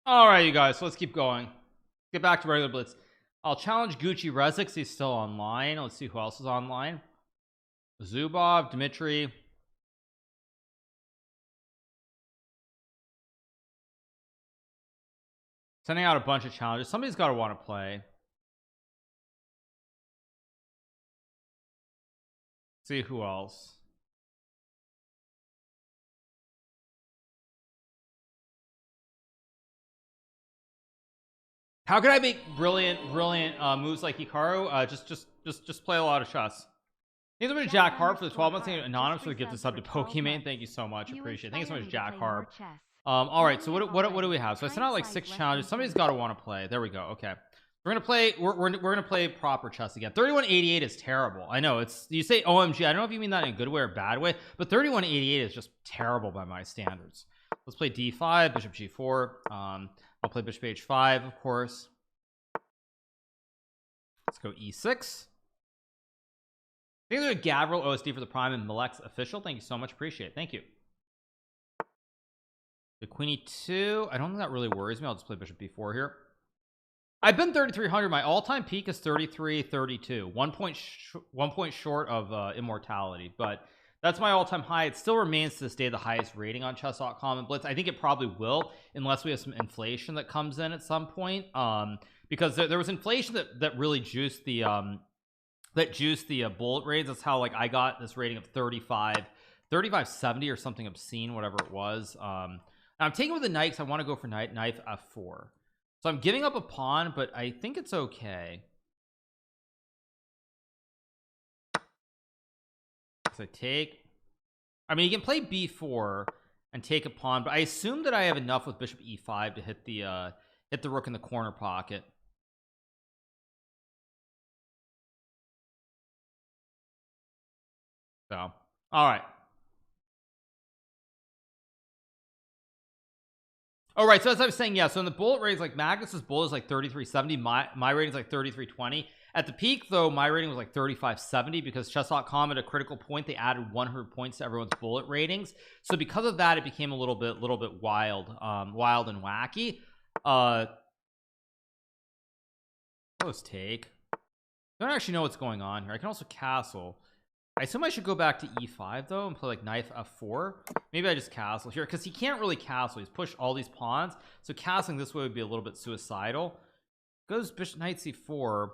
All right, you guys, so let's keep going. Get back to regular Blitz. I'll challenge Gucci Rezix. He's still online. Let's see who else is online. Zubov, Dmitry. Sending out a bunch of challenges. Somebody's got to want to play. See who else. How can I make brilliant moves like Hikaru? Just play a lot of chess. Thanks so much, Jack Harp, for the 12 months. Anonymous for the gift of sub to Pokemon. Thank you so much. Appreciate it. Thank you so much, Jack Harp. All right. So what do we have? So I sent out like 6 challenges. Somebody's got to want to play. There we go. Okay. We're gonna play. We're gonna play proper chess again. 3188 is terrible. I know it's. You say OMG. I don't know if you mean that in a good way or bad way, but 3188 is just terrible by my standards. Let's play D5, Bishop G4. I'll play Bishop H5, of course. Let's go E6. Thank you to Gavril OSD for the Prime and Malex official. Thank you so much. Appreciate it. Thank you. The Queen E2. I don't think that really worries me. I'll just play Bishop B4 here. I've been 3,300. My all-time peak is 3332. 1 point short of immortality, but that's my all-time high. It still remains to this day the highest rating on chess.com and Blitz. I think it probably will, unless we have some inflation that comes in at some point, because there was inflation that really juiced the bullet rates. That's how, like, I got this rating of 3570 or something obscene, whatever it was. I'm taking with the knight because I want to go for knight F4. So I'm giving up a pawn, but I think it's okay. So I mean, you can play B4 and take a pawn, but I assume that I have enough with Bishop E5 to hit the rook in the corner pocket. So, all right. All right, so as I was saying, yeah, so in the bullet ratings, like Magnus's bullet is like 3370, my rating is like 3320. At the peak though, my rating was like 3570 because chess.com at a critical point they added 100 points to everyone's bullet ratings. So because of that, it became a little bit wild and wacky. Let's take. I don't actually know what's going on here. I can also castle. I assume I should go back to E5 though and play like knight F4. Maybe I just castle here because he can't really castle. He's pushed all these pawns, so castling this way would be a little bit suicidal. Goes bishop knight C4.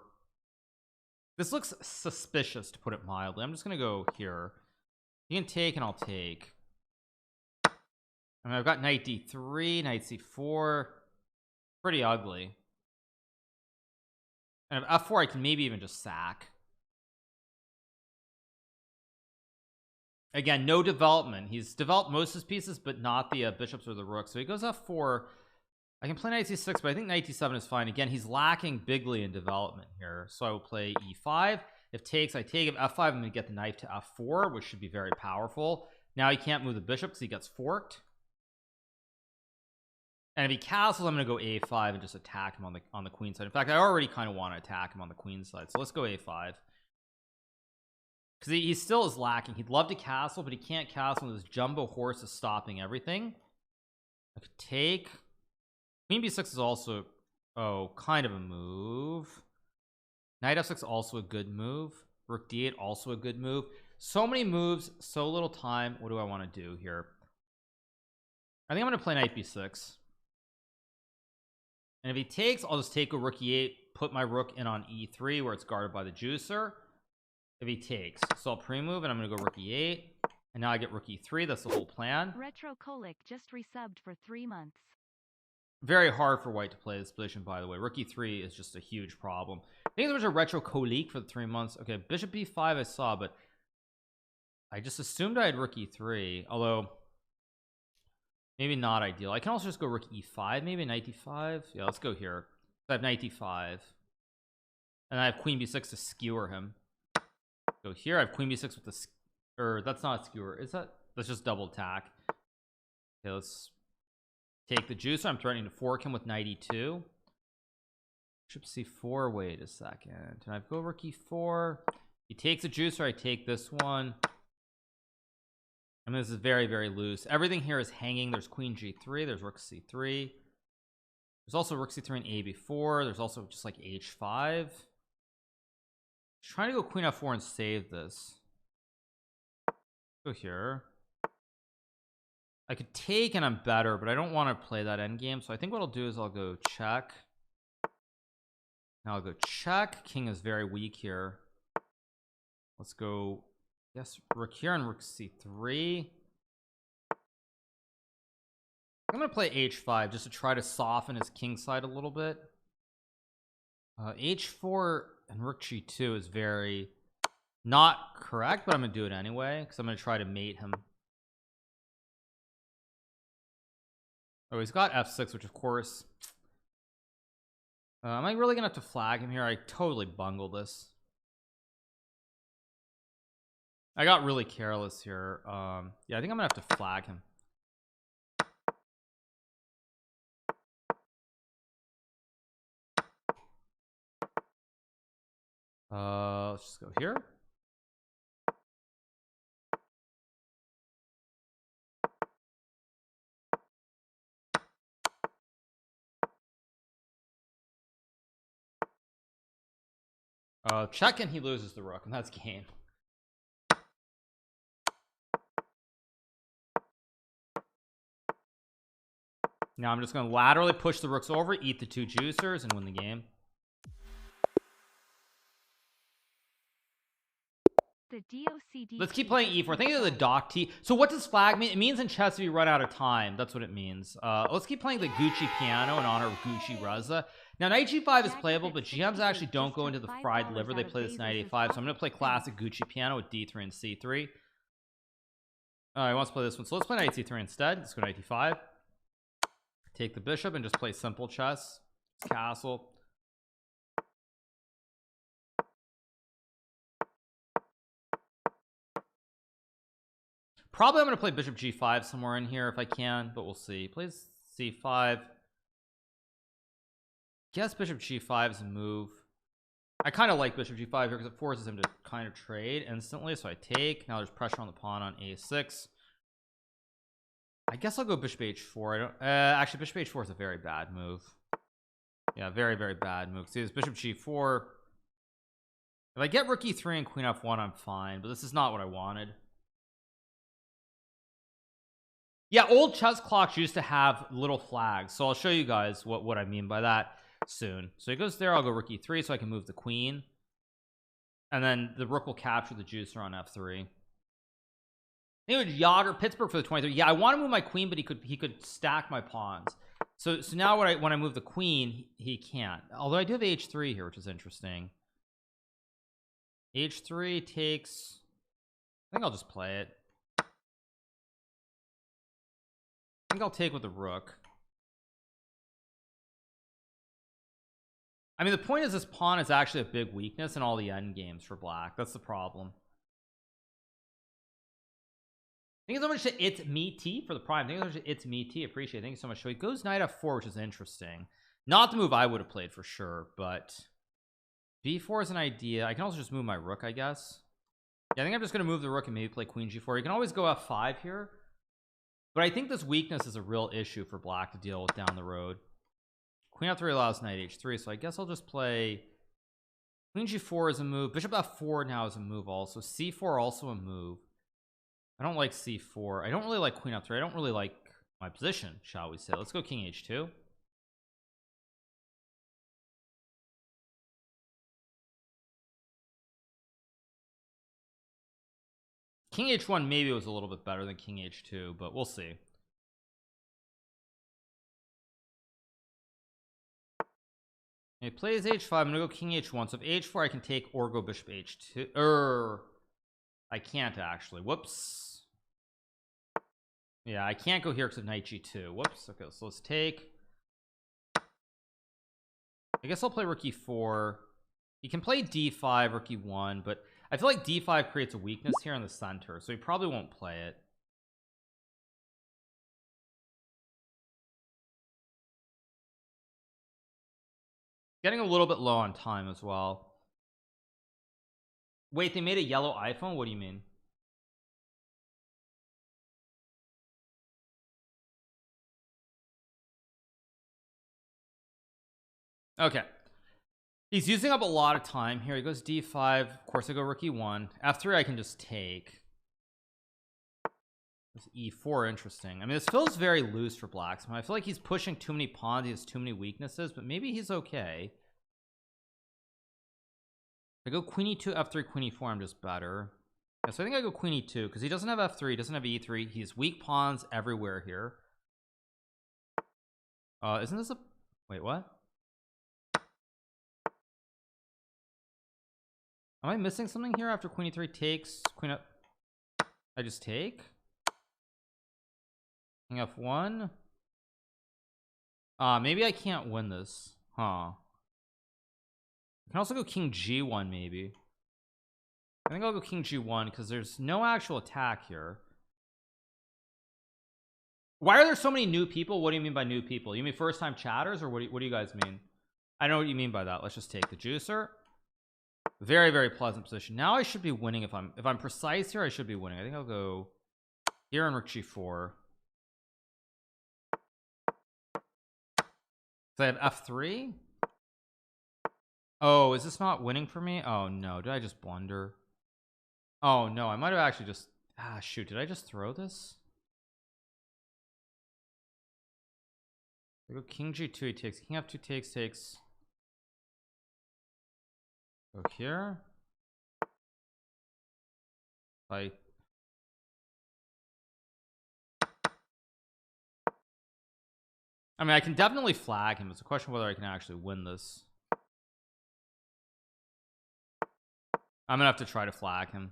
This looks suspicious, to put it mildly. I'm just gonna go here. You can take and I'll take. I mean, I've got knight D3, knight C4. Pretty ugly. And if F4, I can maybe even just sack. Again, no development. He's developed most of his pieces, but not the bishops or the rooks. So he goes F4. I can play knight C6, but I think knight D7 is fine. Again, he's lacking bigly in development here. So I will play E5. If takes, I take. If F5, I'm going to get the knight to F4, which should be very powerful. Now he can't move the bishop because he gets forked. And if he castles, I'm going to go A5 and just attack him on the queen side. In fact, I already kind of want to attack him on the queen side. So let's go A5. Because he still is lacking. He'd love to castle, but he can't castle. This jumbo horse is stopping everything. I could take. Queen B6 is also, kind of a move. Knight F6 also a good move. Rook D8 also a good move. So many moves, so little time. What do I want to do here? I think I'm going to play Knight B6. And if he takes, I'll just take a rook E8, put my rook in on E3 where it's guarded by the juicer. If he takes, so I'll pre-move and I'm going to go rook E8, and now I get rook E3. That's the whole plan. Retro Colic just resubbed for 3 months. Very hard for white to play this position, by the way. Rook E3 is just a huge problem. I think there was a Retro Colic for the 3 months. Okay, Bishop B5 I saw, but I just assumed I had rook E3, although maybe not ideal. I can also just go rook E5, maybe knight D5. Yeah, let's go here. I have knight D5, and I have queen B6 to skewer him. Go here. I have queen b6 with the or that's not a skewer, is that? Let's just double attack. Okay, let's take the juicer. I'm threatening to fork him with knight e2. Bishop c4. Wait a second. And I go rook e4. He takes a juicer. I take this one. I mean, this is very, very loose. Everything here is hanging. There's queen g3. There's rook c3. There's also rook c3 and a4. There's also just like h5. Just trying to go queen f4 and save this. Go here. I could take and I'm better, but I don't want to play that endgame. So I think what I'll do is I'll go check. Now I'll go check. King is very weak here. Let's go. Yes, rook here and rook c3. I'm gonna play h5 just to try to soften his king side a little bit. H4 and rook g2 is very not correct, but I'm gonna do it anyway because I'm gonna try to mate him. Oh, he's got f6, which of course am I really gonna have to flag him here? I totally bungled this. I got really careless here. Yeah, I think I'm gonna have to flag him. Let's just go here. Check and he loses the rook, and that's game. Now I'm just going to laterally push the rooks over, eat the two juicers, and win the game. Let's keep playing e4. Think of the dock t. So what does flag mean? It means in chess if you run out of time. That's what it means. Let's keep playing the Gucci piano in honor of Gucci Reza. Now knight g5 is playable, but GMs actually don't go into the fried liver. They play this knight a5. So I'm going to play classic Gucci piano with d3 and c3. He wants to play this one, so let's play knight c3 instead. Let's go knight d5. Take the bishop and just play simple chess. It's castle. Probably I'm going to play bishop g5 somewhere in here if I can, but we'll see. Plays c5. Guess bishop g5 is a move. I kind of like bishop g5 here because it forces him to kind of trade instantly. So I take. Now there's pressure on the pawn on a6. I guess I'll go bishop h4. I don't actually bishop h4 is a very bad move. Yeah, very, very bad move. See, this bishop g4. If I get rook e3 and queen f1, I'm fine, but this is not what I wanted. Yeah, old chess clocks used to have little flags, so I'll show you guys what I mean by that soon. So he goes there. I'll go rook e3 so I can move the queen, and then the rook will capture the juicer on f3. Anyway, Yager Pittsburgh for the 23. Yeah, I want to move my queen, but he could stack my pawns. So now when I move the queen, he can't. Although I do have h3 here, which is interesting. h3 takes. I think I'll just play it. I think I'll take with the rook. I mean, the point is this pawn is actually a big weakness in all the end games for black. That's the problem. Thank you so much to It's Me T for the prime. Thank you so much to It's Me T. Appreciate it. Thank you so much. So he goes knight f4, which is interesting. Not the move I would have played for sure, but b4 is an idea. I can also just move my rook, I guess. Yeah, I think I'm just going to move the rook and maybe play queen g4. You can always go f5 here, but I think this weakness is a real issue for black to deal with down the road. Queen f3 allows knight h3, so I guess I'll just play queen g4 is a move. Bishop f4 now is a move also. c4 also a move. I don't like c4. I don't really like queen f3. I don't really like my position, shall we say. Let's go king h2. King h1 maybe was a little bit better than king h2, but we'll see. He plays h5. I'm gonna go king h1. So if h4 I can take or go bishop h2. I can't actually. Whoops. Yeah, I can't go here because of knight g2. Whoops. Okay, so let's take. I guess I'll play rook e4. He can play d5, rook e1, but I feel like d5 creates a weakness here in the center, so he probably won't play it. Getting a little bit low on time as well. Wait, they made a yellow iPhone? What do you mean? Okay, he's using up a lot of time here. He goes d5. Of course I go rook e1. f3 I can just take. This e4 interesting. I mean, this feels very loose for Blacksmith. I feel like he's pushing too many pawns. He has too many weaknesses, but maybe he's okay. If I go queen e2 f3 queen e4, I'm just better. Yeah, so I think I go queen e2 because he doesn't have f3, he doesn't have e3. He has weak pawns everywhere here. Isn't this a wait, what? Am I missing something here? After queen e3 takes queen up, I just take king f1. Maybe I can't win this, huh? I can also go king g1 maybe. I think I'll go king g1 because there's no actual attack here. Why are there so many new people? What do you mean by new people? You mean first time chatters, or what do you guys mean? I know what you mean by that. Let's just take the juicer. Very, very pleasant position. Now I should be winning. If I'm precise here, I should be winning. I think I'll go here on rook g4. So I have f3. Oh, is this not winning for me? Oh no, did I just blunder? Oh no, I might have actually just shoot, did I just throw this? I go king g2, he takes king f2, takes go here. I mean, I can definitely flag him. It's a question whether I can actually win this. I'm gonna have to try to flag him.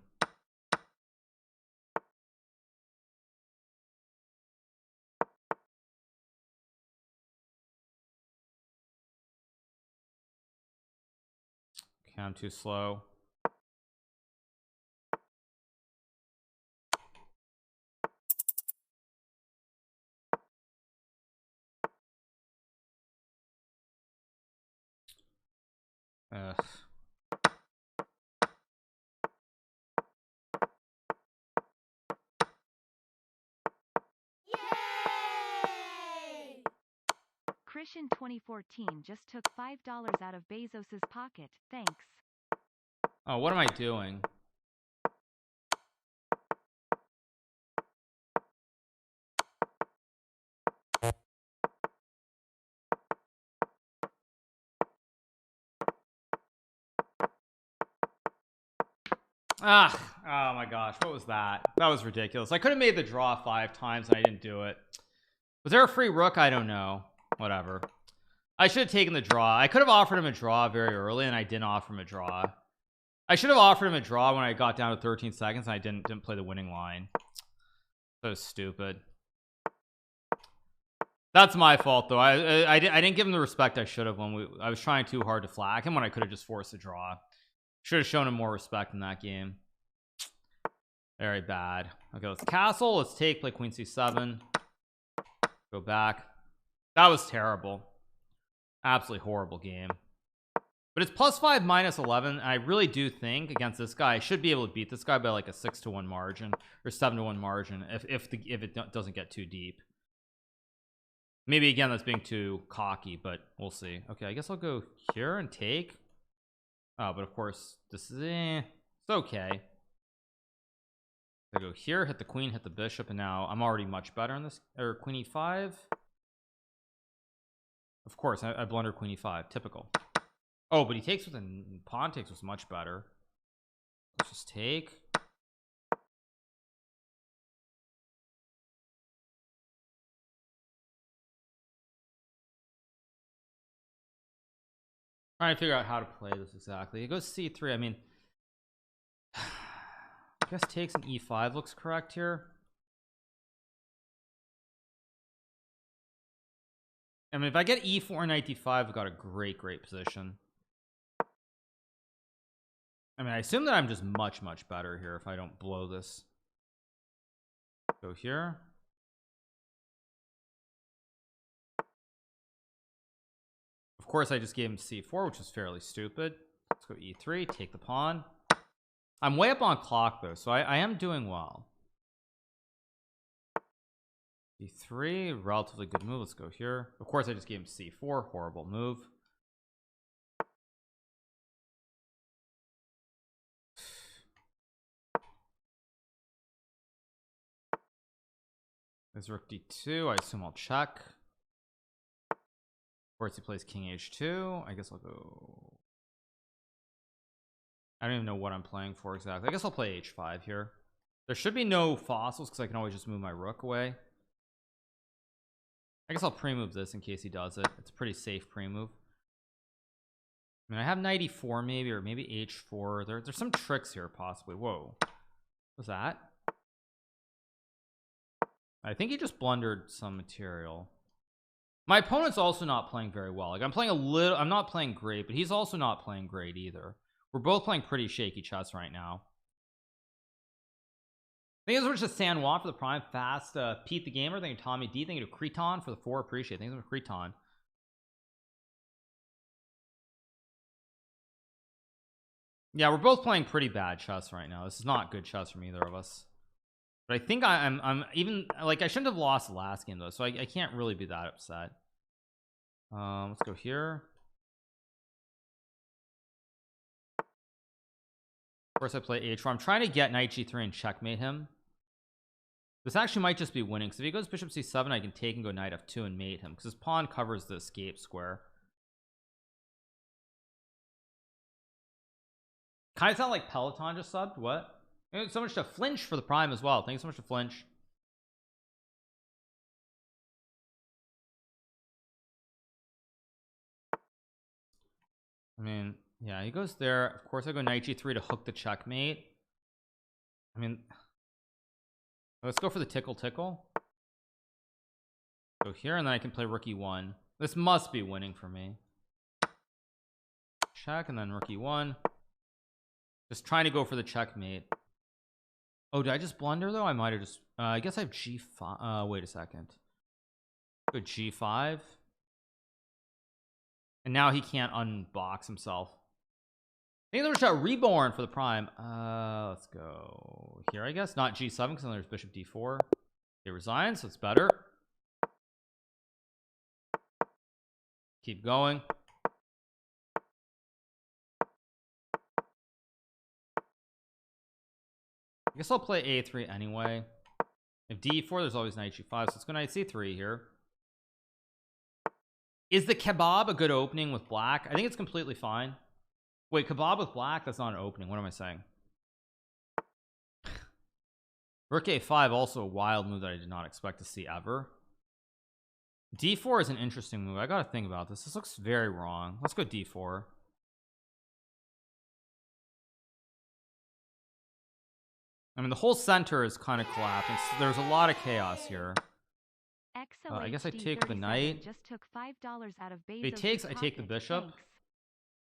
Okay, I'm too slow. Ugh. Christian 2014 just took $5 out of Bezos's pocket. Thanks. Oh, what am I doing? Oh my gosh, what was that? That was ridiculous. I could have made the draw 5 times and I didn't do it. Was there a free rook? I don't know. Whatever. I should have taken the draw. I could have offered him a draw very early and I didn't offer him a draw. I should have offered him a draw when I got down to 13 seconds and I didn't play the winning line. So stupid. That's my fault though. I didn't give him the respect I should have when I was trying too hard to flag him when I could have just forced a draw. Should have shown him more respect in that game. Very bad. Okay, let's castle. Let's take, play queen c7. Go back. That was terrible. Absolutely horrible game. But it's +5 -11. And I really do think against this guy I should be able to beat this guy by like a 6-1 margin or 7-1 margin if it doesn't get too deep. Maybe again that's being too cocky, but we'll see. Okay, I guess I'll go here and take. Oh, but of course this is it's okay. I go here, hit the queen, hit the bishop, and now I'm already much better in this. Or queen e5. Of course, I blunder queen e5. Typical. Oh, but he takes with a pawn takes was much better. Let's just take. Trying to figure out how to play this exactly. It goes c3. I mean, I guess takes an e5 looks correct here. I mean, if I get e4 knight d5, I've got a great position. I mean, I assume that I'm just much better here if I don't blow this. Go here. Of course I just gave him c4, which was fairly stupid. Let's go e3, take the pawn. I'm way up on clock though, so I am doing well. e3, relatively good move. Let's go here. Of course I just gave him c4, horrible move. There's rook d2. I assume I'll check. Of course he plays king h2. I guess I'll go, I don't even know what I'm playing for exactly. I guess I'll play h5 here. There should be no fossils because I can always just move my rook away. I guess I'll pre-move this in case he does it. It's a pretty safe pre-move. I mean, I have knight e4 maybe, or maybe h4. There's some tricks here possibly. Whoa, what's that? I think he just blundered some material. My opponent's also not playing very well. Like, I'm playing a little, I'm not playing great, but he's also not playing great either. We're both playing pretty shaky chess right now. Thank you so much to San Juan for the prime. Fast Pete the Gamer. Thank you Tommy D. Thank you to Creton for the 4. Appreciate it. Thank you so much, Creton. Yeah, we're both playing pretty bad chess right now. This is not good chess from either of us. But I think I'm even, like, I shouldn't have lost the last game though, so I can't really be that upset. Let's go here. Of course I play h4. I'm trying to get knight g3 and checkmate him. This actually might just be winning, because if he goes bishop c7 I can take and go knight f2 and mate him, because his pawn covers the escape square. Kind of sound like Peloton just subbed. What? Thanks so much to Flinch for the prime as well. Thanks so much to Flinch. I mean, yeah, he goes there. Of course I go knight g3 to hook the checkmate. I mean, let's go for the tickle tickle. Go here, and then I can play rook e1. This must be winning for me. Check, and then rook e1. Just trying to go for the checkmate. Oh, did I just blunder though? I might have just I guess I have g5. Wait a second. Go g5. And now he can't unbox himself. I think there's a shot reborn for the prime. Let's go here, I guess. Not g7 because then there's bishop d4. He resigns, so it's better. Keep going. I guess I'll play a3 anyway. If d4, there's always knight g5, so let's go knight c3 here. Is the kebab a good opening with black? I think it's completely fine. Wait, kebab with black? That's not an opening. What am I saying? Rook a5, also a wild move that I did not expect to see ever. d4 is an interesting move. I gotta think about this. This looks very wrong. Let's go d4. I mean, the whole center is kind of collapsing. So there's a lot of chaos here. I guess I take the knight. Just took $5 out of If he takes, I take the bishop. Thanks.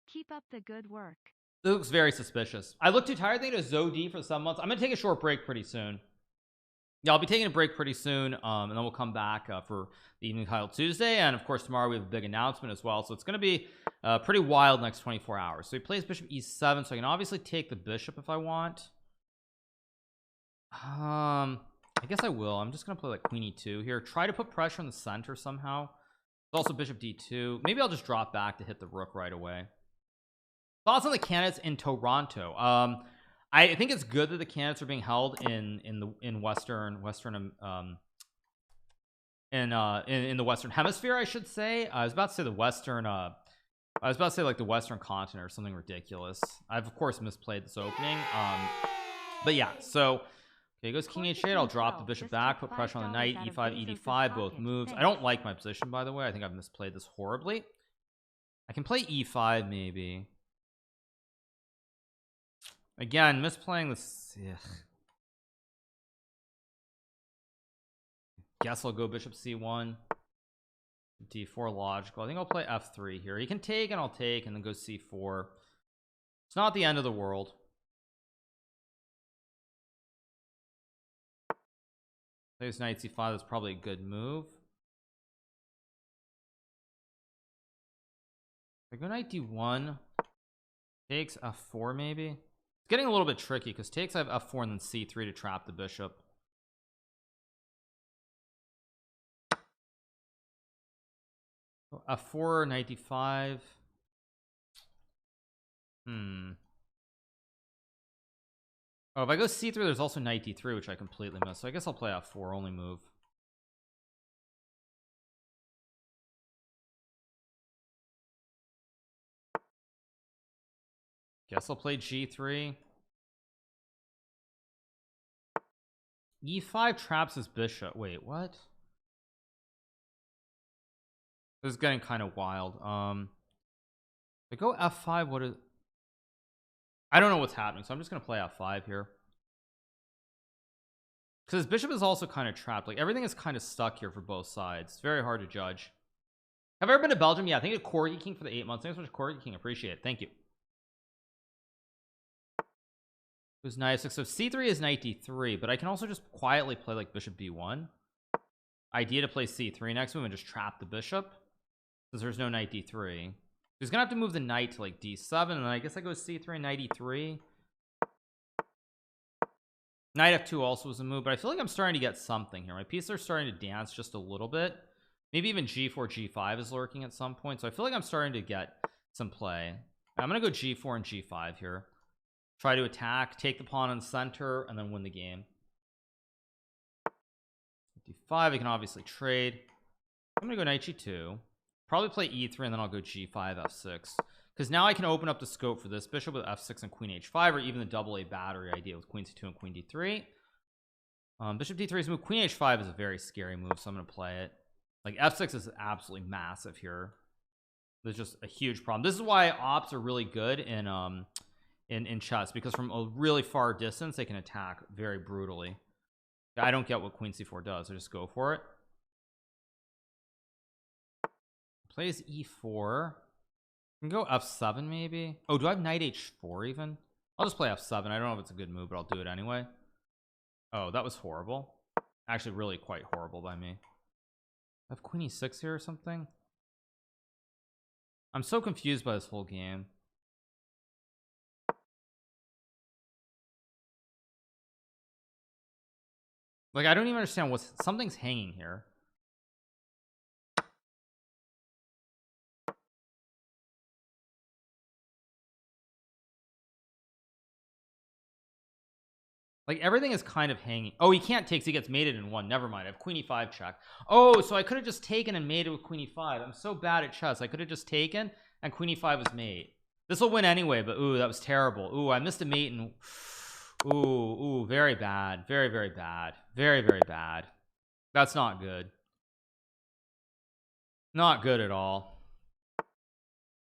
Keep up the good work. It looks very suspicious. I look too tired. I think it's Zodi for 7 months. I'm gonna take a short break pretty soon. Yeah, I'll be taking a break pretty soon, and then we'll come back for the evening title Tuesday, and of course tomorrow we have a big announcement as well. So it's going to be pretty wild next 24 hours. So he plays bishop e7, so I can obviously take the bishop if I want. I guess I will. I'm just gonna play like queen e2 here, try to put pressure on the center somehow. There's also bishop d2. Maybe I'll just drop back to hit the rook right away. Thoughts on the candidates in Toronto? I think it's good that the candidates are being held in the Western hemisphere, I should say. I was about to say the Western I was about to say like the Western continent or something ridiculous. I've of course misplayed this opening, but yeah. So okay, goes king h8. I'll drop the bishop back, put pressure on the knight, e5 ed5, both moves. I don't like my position, by the way. I think I've misplayed this horribly. I can play e5 maybe. Again, misplaying this. Ugh. Guess I'll go bishop c1, d4 logical. I think I'll play f3 here. He can take and I'll take, and then go c4. It's not the end of the world. Plays knight c5. That's probably a good move. I go knight d1, takes f4 maybe. It's getting a little bit tricky because takes, I have f4 and then c3 to trap the bishop. f4, knight d5. Oh, if I go c3, there's also knight d3, which I completely missed. So I guess I'll play f4, only move. Guess I'll play g3. e5 traps his bishop. Wait, what? This is getting kind of wild. If I go f5, what is, I don't know what's happening, so I'm just gonna play f5 here because his bishop is also kind of trapped. Like everything is kind of stuck here for both sides. It's very hard to judge. Have I ever been to Belgium? Yeah, I think a Corgi King for the 8 months. Thanks so much, Corgi King. Appreciate it. Thank you. It was nice. So c3 is knight d3, but I can also just quietly play like bishop b1. Idea to play c3 next move and just trap the bishop since there's no knight d3. He's gonna have to move the knight to like d7, and then I guess I go c3, knight e3. Knight f2 also was a move, but I feel like I'm starting to get something here. My pieces are starting to dance just a little bit. Maybe even g4 g5 is lurking at some point, so I feel like I'm starting to get some play. I'm gonna go g4 and g5 here, try to attack, take the pawn in the center, and then win the game. d5, I can obviously trade. I'm gonna go knight g2, probably play e3, and then I'll go g5 f6, because now I can open up the scope for this bishop with f6 and queen h5, or even the double a battery idea with queen c2 and queen d3. Bishop d3 is move. Queen h5 is a very scary move, so I'm gonna play it. Like f6 is absolutely massive here. There's just a huge problem. This is why ops are really good in chess, because from a really far distance they can attack very brutally. I don't get what queen c4 does. I just go for it. Plays e4. I can go f7 maybe. Oh, do I have knight h4 even? I'll just play f7. I don't know if it's a good move, but I'll do it anyway. Oh, that was horrible. Actually really quite horrible by me. I have queen e6 here or something. I'm so confused by this whole game. Like I don't even understand what's, something's hanging here. Like everything is kind of hanging. Oh, he can't take, so he gets mated in one. Never mind. I have queen e5 check. Oh, so I could have just taken and mated with queen e5. I'm so bad at chess. I could have just taken and queen e5 was mate. This will win anyway, but ooh, that was terrible. Ooh, I missed a mate and ooh, very bad. Very, very bad. Very, very bad. That's not good. Not good at all.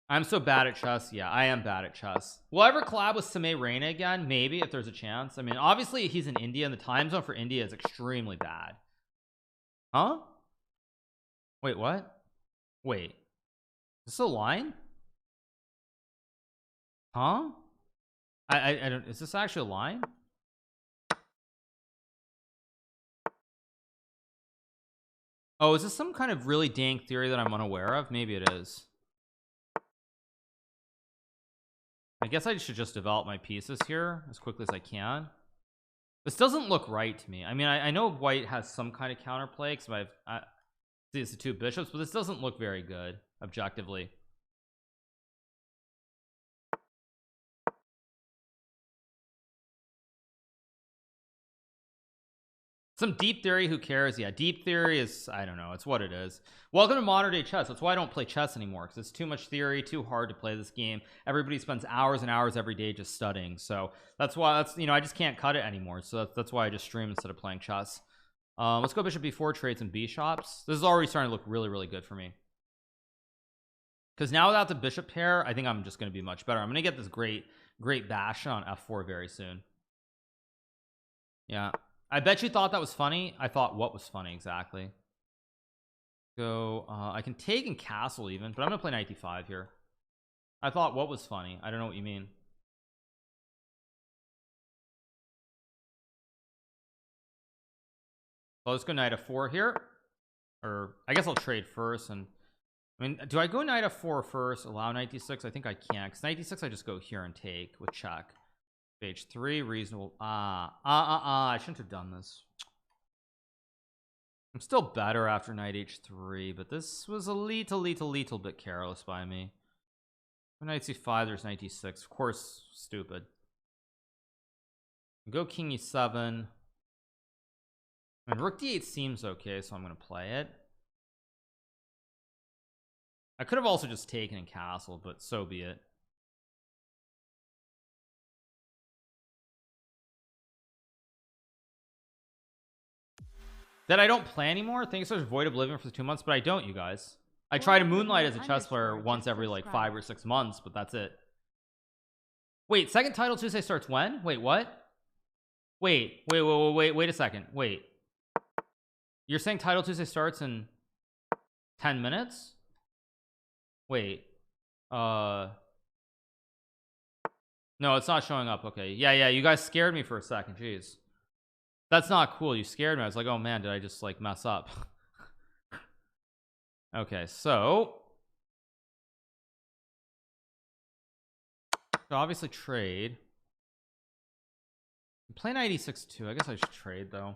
I'm so bad at chess. Yeah, I am bad at chess. Will I ever collab with Sime Reina again? Maybe, if there's a chance. I mean, obviously he's in India and the time zone for India is extremely bad. Huh? Wait, what? Wait, is this a line? Huh? I don't, is this actually a line? Oh, is this some kind of really dank theory that I'm unaware of? Maybe it is. I guess I should just develop my pieces here as quickly as I can. This doesn't look right to me. I mean, I know white has some kind of counterplay because I see it's the two bishops, but this doesn't look very good objectively. Some deep theory, who cares? Yeah, deep theory is, I don't know, it's what it is. Welcome to modern day chess. That's why I don't play chess anymore, because it's too much theory, too hard to play this game. Everybody spends hours and hours every day just studying, so that's why, that's, you know, I just can't cut it anymore. So that's why I just stream instead of playing chess. Let's go bishop b4, trade some b shops. This is already starting to look really, really good for me, because now without the bishop pair, I think I'm just going to be much better. I'm going to get this great bash on f4 very soon. Yeah, I bet you thought that was funny. I thought what was funny exactly. So I can take and castle even, but I'm gonna play knight d5 here. I thought what was funny. I don't know what you mean. So let's go knight f4 here, or I guess I'll trade first. And I mean, do I go knight f4 first, allow knight d6? I think I can, because knight d6 I just go here and take with check. H3 reasonable. I shouldn't have done this. I'm still better after knight h3, but this was a little bit careless by me. Knight c5, there's knight d6. Of course, stupid. Go king e7. And rook d8 seems okay, so I'm going to play it. I could have also just taken and castled, but so be it. that I don't play anymore. Thanks for Void Oblivion for the 2 months, but I don't, you guys. I try to moonlight as a chess player once every like 5 or 6 months, but that's it. Wait, second title Tuesday starts when? Wait, what? Wait a second. Wait, you're saying title Tuesday starts in 10 minutes? Wait, no, it's not showing up. Okay, yeah, you guys scared me for a second. Jeez, that's not cool. You scared me. I was like, oh man, did I just like mess up? Okay, so obviously trade. Play knight e6 too. I guess I should trade though.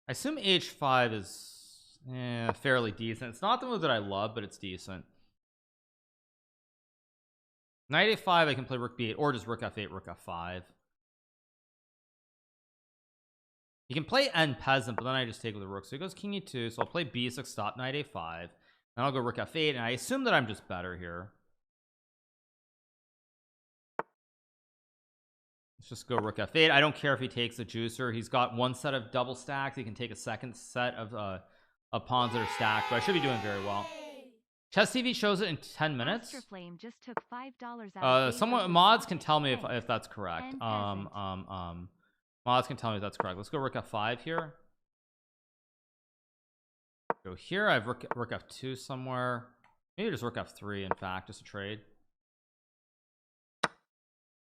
I assume h5 is fairly decent. It's not the move that I love, but it's decent. Knight a5, I can play rook b8 or just rook f8, rook f5. You can play n peasant, but then I just take with the rook. So he goes king e2. So I'll play b6, stop knight a5. Then I'll go rook f8, and I assume that I'm just better here. Let's just go rook f8. I don't care if he takes a juicer. He's got one set of double stacks. He can take a second set of pawns that are stacked, but I should be doing very well. Chess TV shows it in 10 minutes. Flame just took $5 out. Someone mods can tell me if that's correct. Mods can tell me if that's correct. Let's go rook f5 here. Go here. I have rook f2 somewhere. Maybe just rook f3. In fact, just a trade.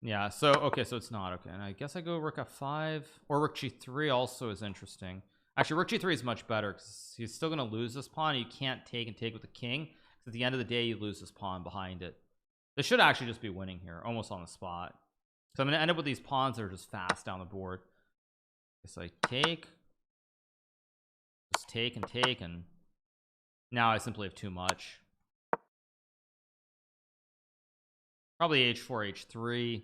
Yeah. So okay. So it's not okay. And I guess I go rook f5 or rook g3. Also is interesting. Actually, rook g3 is much better because he's still going to lose this pawn. You can't take with the king. At the end of the day, you lose this pawn behind it. This should actually just be winning here, almost on the spot. So I'm going to end up with these pawns that are just fast down the board. So I take, just take, and now I simply have too much. Probably h4,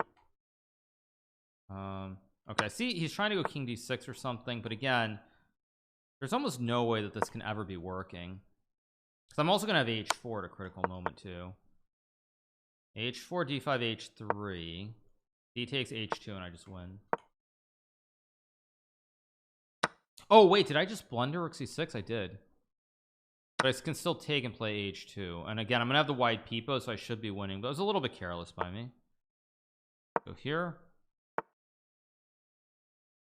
h3. Okay, see, he's trying to go king d6 or something, but again, there's almost no way that this can ever be working. Because I'm also going to have h4 at a critical moment too. h4, d5, h3. D takes h2, and I just win. Oh wait, did I just blunder rook c6? I did, but I can still take and play h2. And again, I'm gonna have the wide peepo, so I should be winning, but it was a little bit careless by me. Go here.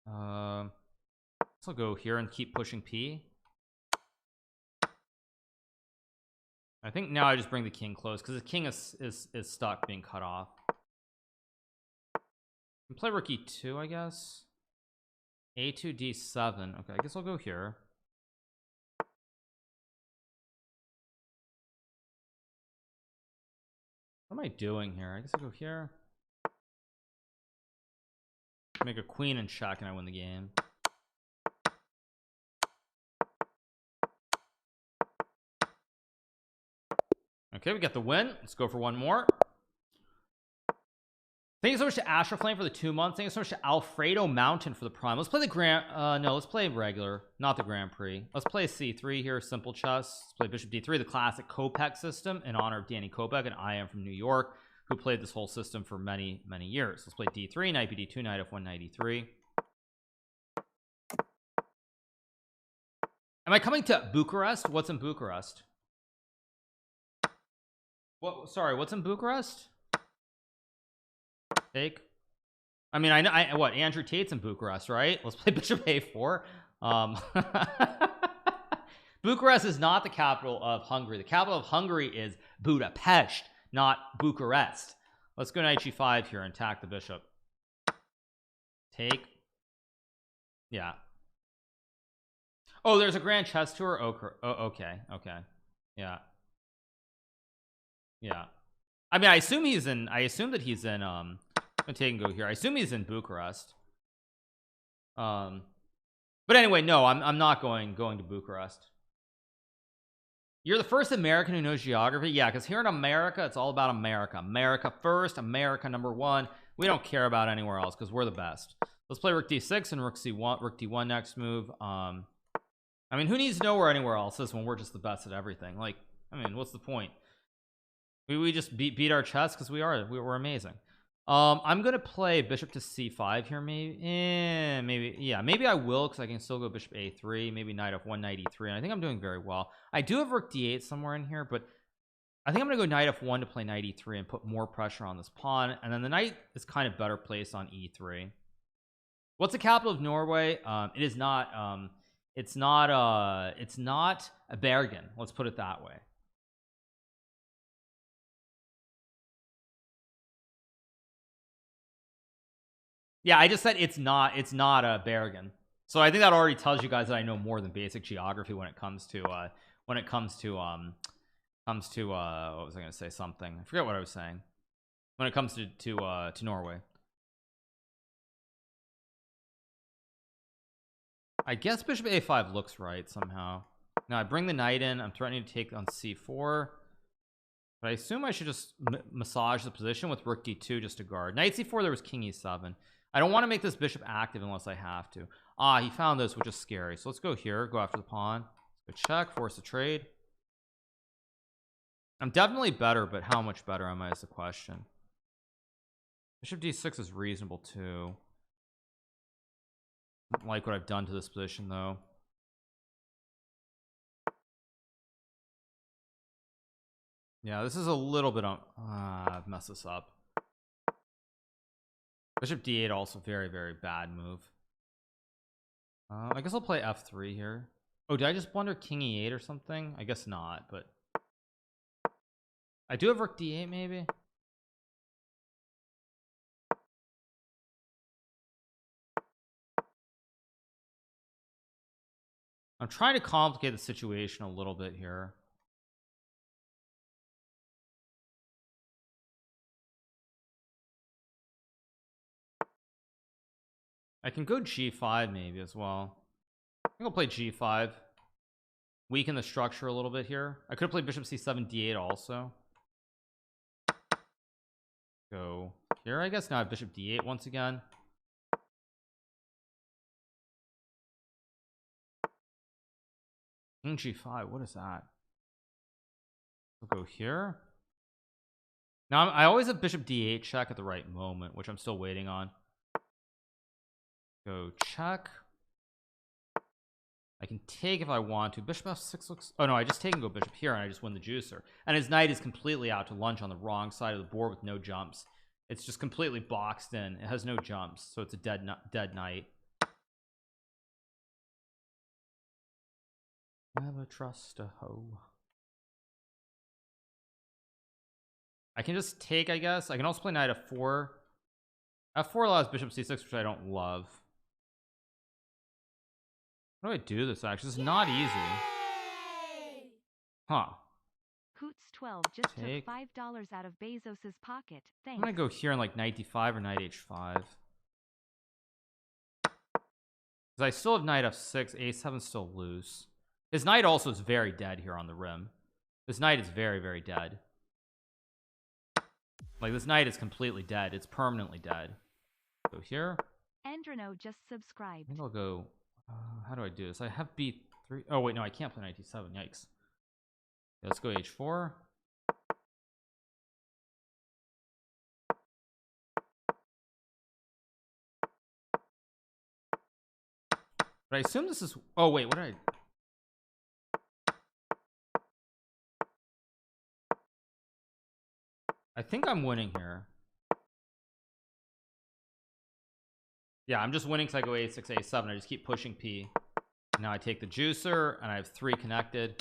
So I'll go here and keep pushing p. I think now I just bring the king close because the king is stuck being cut off. Can play rook e2, I guess. a2, d7. Okay, I guess I'll go here. What am I doing here? I guess I'll go here. Make a queen and check, and I win the game. Okay, we got the win. Let's go for one more. Thank you so much to Astro Flame for the 2 months. Thank you so much to Alfredo Mountain for the prime. Let's play the grand no, let's play regular, not the Grand Prix. Let's play c3 here, simple chess. Let's play bishop d3, the classic Kopek system, in honor of Danny Kopek, and I am from New York, who played this whole system for many years. Let's play d3, knight bd2, knight f1, knight e3. Am I coming to Bucharest? What's in Bucharest? What, sorry, what's in Bucharest? Take. I mean, I what, Andrew Tate's in Bucharest, right? Let's play bishop a4. Bucharest is not the capital of Hungary. The capital of Hungary is Budapest, not Bucharest. Let's go knight g5 here and attack the bishop. Take. Yeah. Oh, there's a grand chess tour. Oh, okay. Yeah. I mean, I assume that he's in I'm gonna take and go here. I assume he's in Bucharest. But anyway, no, I'm not going to Bucharest. You're the first American who knows geography. Yeah, because here in America, it's all about America. America first, America number one. We don't care about anywhere else because we're the best. Let's play rook d6 and rook c1, rook d1 next move. I mean, who needs to know where anywhere else is when we're just the best at everything? Like, I mean, what's the point? We just beat our chess because we're amazing. I'm gonna play bishop to c5 here, maybe. Maybe, yeah, maybe I will, because I can still go bishop a3, maybe knight f1, knight e3, and I think I'm doing very well. I do have rook d8 somewhere in here, but I think I'm gonna go knight f1 to play knight e3 and put more pressure on this pawn, and then the knight is kind of better placed on e3. What's the capital of Norway? It is not it's not a Bergen, let's put it that way. Yeah, I just said it's not a Bergen. So I think that already tells you guys that I know more than basic geography when it comes to what was I gonna say? Something, I forget what I was saying when it comes to Norway. I guess bishop a5 looks right somehow. Now I bring the knight in, I'm threatening to take on c4, but I assume I should just massage the position with rook d2 just to guard. Knight c4, there was king e7. I don't want to make this bishop active unless I have to. He found this, which is scary. So let's go here, go after the pawn, let's go check, force a trade. I'm definitely better, but how much better am I is the question. Bishop d6 is reasonable too. I don't like what I've done to this position though. Yeah, this is a little bit on I've messed this up. Bishop d8 also very, very bad move. I guess I'll play f3 here. Oh, did I just blunder king e8 or something? I guess not, but I do have rook d8 maybe. I'm trying to complicate the situation a little bit here. I can go g5 maybe as well. I think I'll play g5, weaken the structure a little bit here. I could have played bishop c7 d8 also. Go here, I guess. Now I have bishop d8 once again. King g5, what is that? We'll go here. Now I always have bishop d8 check at the right moment, which I'm still waiting on. Go check. I can take if I want to. Bishop f6 looks, oh no, I just take and go bishop here and I just win the juicer, and his knight is completely out to lunch on the wrong side of the board with no jumps. It's just completely boxed in, it has no jumps, so it's a dead knight. Never trust a hoe. I can just take, I guess. I can also play knight f4. F4 allows bishop c6, which I don't love. How do I do this actually? This is not easy. Huh. Hoots12 just took $5 out of Bezos's pocket. Thanks. I'm gonna go here on like knight d5 or knight h5. Because I still have knight f6, a7 still loose. His knight also is very dead here on the rim. This knight is very, very dead. Like, this knight is completely dead. It's permanently dead. Go here. Andrino just subscribed. I think I'll go. How do I do this? I have b3. Oh wait, no, I can't play knight d7. Yikes. Yeah, let's go h4. But I assume this is. Oh wait, what did I? I think I'm winning here. Yeah, I'm just winning because I go a6, a7. I just keep pushing p. Now I take the juicer and I have 3 connected.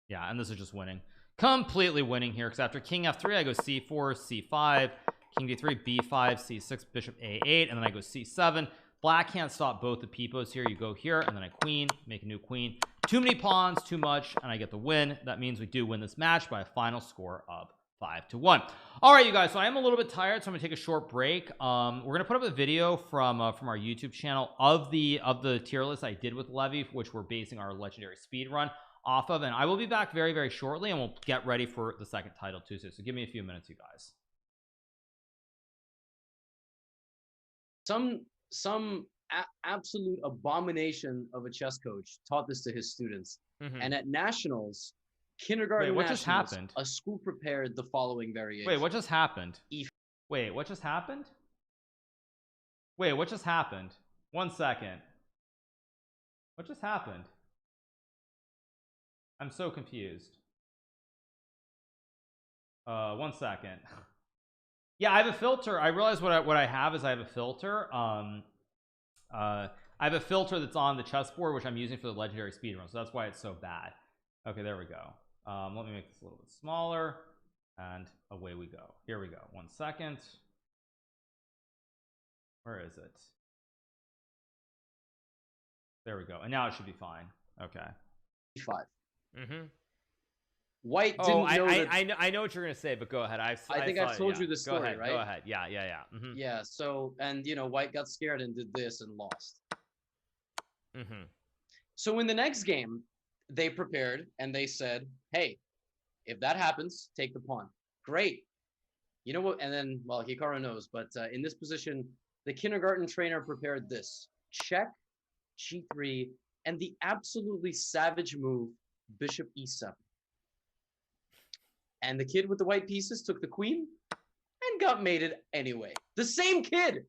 Yeah, and this is just winning. Completely winning here, because after king f3 I go c4, c5, king d3, b5, c6, bishop a8, and then I go c7. Black can't stop both the peepos here. You go here and then I queen, make a new queen. Too many pawns, too much, and I get the win. That means we do win this match by a final score of 5-1. All right, you guys, so I am a little bit tired, so I'm gonna take a short break. We're gonna put up a video from our YouTube channel of the tier list I did with Levy, which we're basing our legendary speed run off of, and I will be back very, very shortly, and we'll get ready for the second title Tuesday. So give me a few minutes, you guys. Some absolute abomination of a chess coach taught this to his students. And at nationals, Kindergarten Wait, what just Nationals, happened? a school prepared the following variation. Wait, what just happened? E- Wait, what just happened? Wait, what just happened? 1 second. What just happened? I'm so confused. 1 second. Yeah, I have a filter. I realize what I have is I have a filter. I have a filter that's on the chessboard, which I'm using for the legendary speedrun, so that's why it's so bad. Okay, there we go. Let me make this a little bit smaller, and away we go. Here we go. 1 second. Where is it? There we go. And now it should be fine. Okay. E5. Mm-hmm. White didn't know that. I know what you're gonna say, but go ahead. I think I've told you the story, go ahead, right? Go ahead. Yeah. Mm-hmm. Yeah. So, and White got scared and did this and lost. Mm-hmm. So in the next game, they prepared and they said, "Hey, if that happens, take the pawn." Great. You know what? And then, well, Hikaru knows, but in this position, the kindergarten trainer prepared this: check, g3, and the absolutely savage move, bishop e7. And the kid with the white pieces took the queen and got mated anyway. The same kid.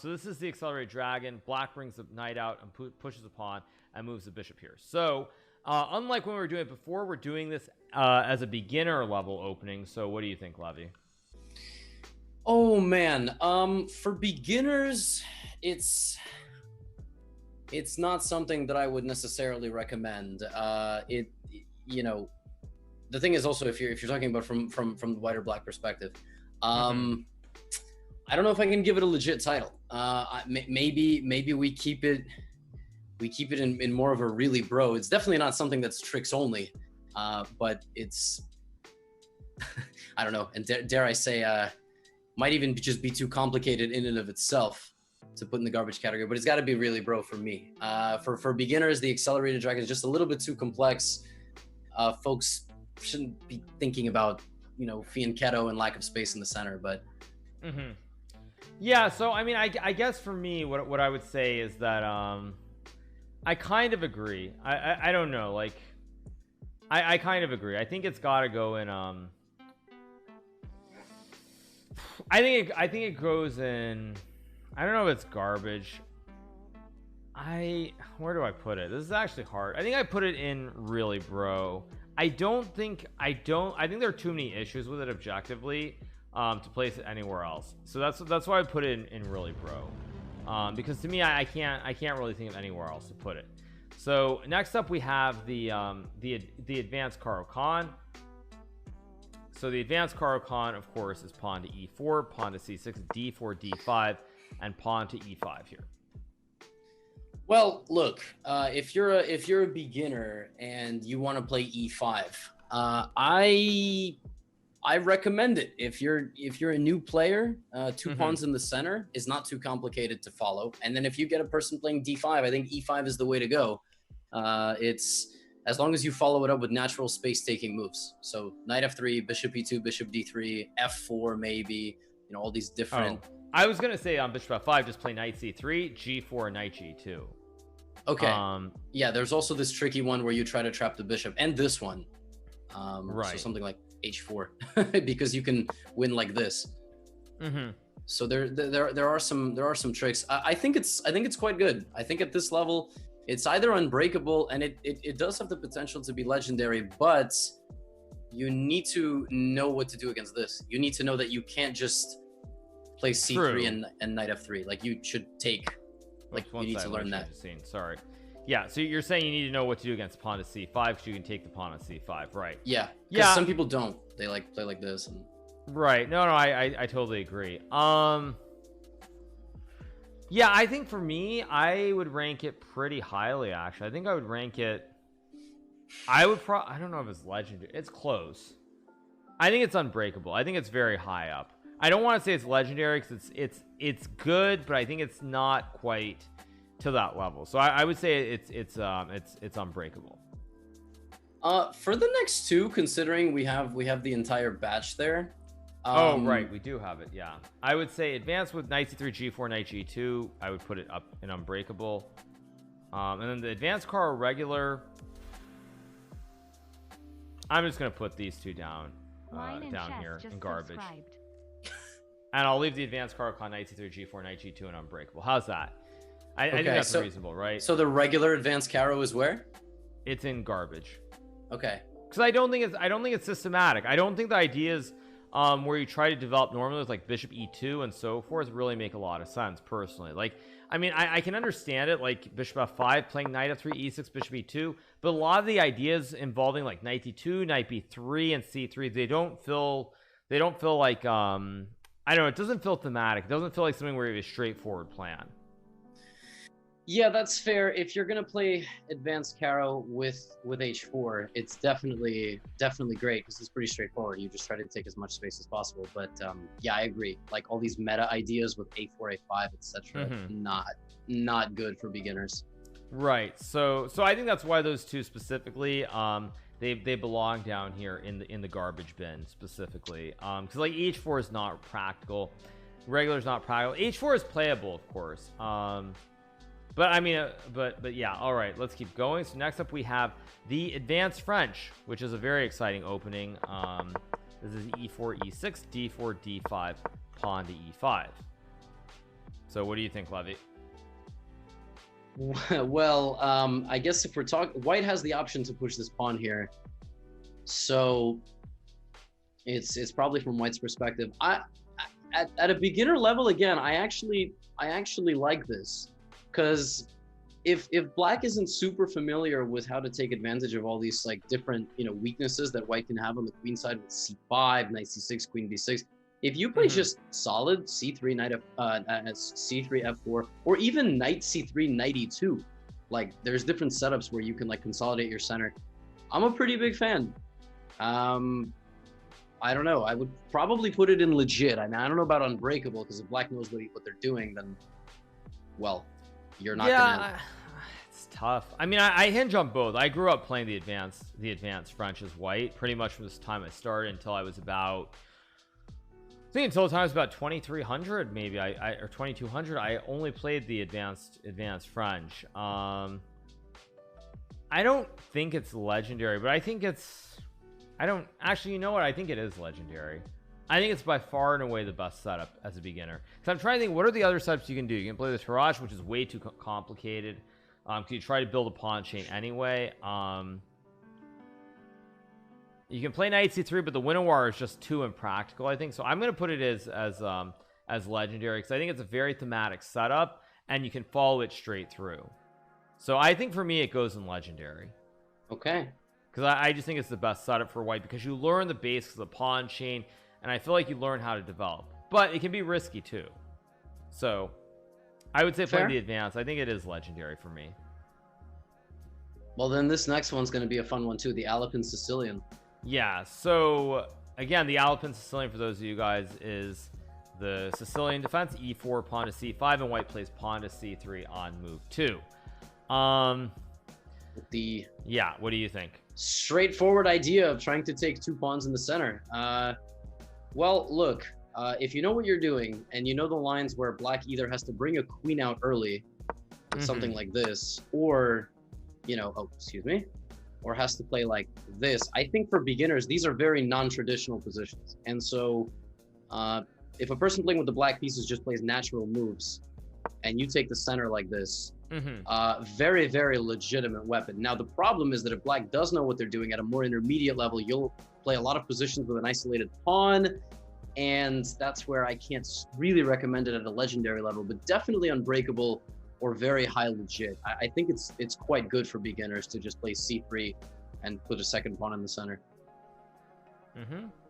So this is the accelerated dragon. Black brings the knight out and pushes the pawn and moves the bishop here. So unlike when we were doing it before, we're doing this as a beginner level opening. So what do you think, Levy? Oh man, for beginners, it's not something that I would necessarily recommend. The thing is also, if you're talking about from the white or black perspective, I don't know if I can give it a legit title. Maybe we keep it in more of a really bro. It's definitely not something that's tricks only, but it's I don't know, and dare I say, might even just be too complicated in and of itself to put in the garbage category, but it's got to be really bro for me. For beginners, the accelerated dragon is just a little bit too complex. Folks shouldn't be thinking about fianchetto and lack of space in the center, but yeah. So I mean, I guess for me, what I would say is that I kind of agree. I don't know, like I kind of agree. I think it's got to go in I think it goes in, I don't know if it's garbage. Where do I put it? This is actually hard. I think I put it in really bro. I think there are too many issues with it objectively to place it anywhere else. So that's why I put it in really bro. Because to me, I can't really think of anywhere else to put it. So next up we have the advanced Caro-Kann. So the advanced Caro-Kann, of course, is pawn to e4, pawn to c6, d4, d5, and pawn to e5 here. Well, look, if you're a beginner and you want to play e5, I recommend it. If you're a new player, two pawns in the center is not too complicated to follow. And then if you get a person playing d5, I think e5 is the way to go. It's as long as you follow it up with natural space-taking moves. So knight f3, bishop e2, bishop d3, f4 maybe, all these different... Oh, I was going to say on bishop f5, just play knight c3, g4, knight g2. Okay. Yeah, there's also this tricky one where you try to trap the bishop, and this one. Right. So something like h4, because you can win like this. So there are some tricks. I think it's quite good. I think at this level, it's either unbreakable, and it does have the potential to be legendary, but you need to know what to do against this. You need to know that you can't just play c3 and knight f3. Like, you should take, like, you need to learn that. Sorry. Yeah, so you're saying you need to know what to do against pawn to c5 because you can take the pawn on c5, right? Yeah. Yeah. Some people don't. They like play like this. And... Right. No, I totally agree. Yeah, I think for me, I would rank it pretty highly, actually. I think I would rank it... I don't know if it's legendary. It's close. I think it's unbreakable. I think it's very high up. I don't want to say it's legendary because it's good, but I think it's not quite to that level. So I would say it's unbreakable. For the next two, considering we have the entire batch there. Oh, right, we do have it. Yeah, I would say advanced with knight c3, g4, knight g2. I would put it up in unbreakable. And then the advanced card regular, I'm just gonna put these two down here in garbage. And I'll leave the advanced card on knight c3 g4 knight g2 and unbreakable. How's that? I think that's reasonable, right? So the regular advanced Caro is where? It's in garbage. Okay. Because I don't think it's systematic. I don't think the ideas where you try to develop normally with like bishop e2 and so forth really make a lot of sense personally. Like, I mean, I can understand it, like bishop f5 playing knight f3 e6 bishop e2, but a lot of the ideas involving like knight d2 knight b3 and c3, they don't feel like I don't know, it doesn't feel thematic. It doesn't feel like something where you have a straightforward plan. Yeah, that's fair. If you're gonna play advanced Caro with h4, it's definitely great because it's pretty straightforward. You just try to take as much space as possible. But yeah, I agree. Like all these meta ideas with a4, a5, etc., not good for beginners. Right. So I think that's why those two specifically, they belong down here in the garbage bin specifically. Because like h4 is not practical, regular is not practical. h4 is playable, of course. But I mean, but yeah, all right, let's keep going. So next up we have the advanced French, which is a very exciting opening. This is e4, e6, d4, d5, pawn to e5. So what do you think, Levy? Well, I guess if we're talking, white has the option to push this pawn here, so it's probably from white's perspective. At a beginner level, again, I actually like this. Because if black isn't super familiar with how to take advantage of all these like different weaknesses that white can have on the queen side with c5, knight c6, queen b6, if you play just solid c3 knight c3 f4, or even knight c3 knight e2, like there's different setups where you can like consolidate your center. I'm a pretty big fan. I don't know. I would probably put it in legit. I mean, I don't know about unbreakable because if black knows what they're doing, then well. You're not gonna... It's tough. I mean, I hinge on both. I grew up playing the advanced French as white pretty much from this time I started until I was about, I think until the time I was about 2300 maybe, or 2200. I only played the advanced French. I don't think it's legendary, but I think it's, I don't actually, you know what, I think it is legendary. I think it's by far and away the best setup as a beginner. So I'm trying to think, what are the other setups you can do? You can play this Haraj, which is way too complicated. Because you try to build a pawn chain anyway. You can play knight c3, but the Winnow is just too impractical, I think. So I'm going to put it as legendary because I think it's a very thematic setup, and you can follow it straight through. So I think for me, it goes in legendary. Okay. Because I just think it's the best setup for white because you learn the basics of the pawn chain. And I feel like you learn how to develop, but it can be risky too. So I would say playing the advanced. I think it is legendary for me. Well, then this next one's going to be a fun one too. The Alpin Sicilian. Yeah. So again, the Alpin Sicilian, for those of you guys, is the Sicilian defense, e4, pawn to c5, and white plays pawn to c3 on move 2. Yeah, what do you think? Straightforward idea of trying to take 2 pawns in the center. Well, look, if you know what you're doing and you know the lines where black either has to bring a queen out early, something like this, or, or has to play like this, I think for beginners, these are very non-traditional positions. And so if a person playing with the black pieces just plays natural moves and you take the center like this, very, very legitimate weapon. Now, the problem is that if black does know what they're doing at a more intermediate level, you'll play a lot of positions with an isolated pawn, and that's where I can't really recommend it at a legendary level, but definitely unbreakable or very high legit. I think it's quite good for beginners to just play c3 and put a second pawn in the center.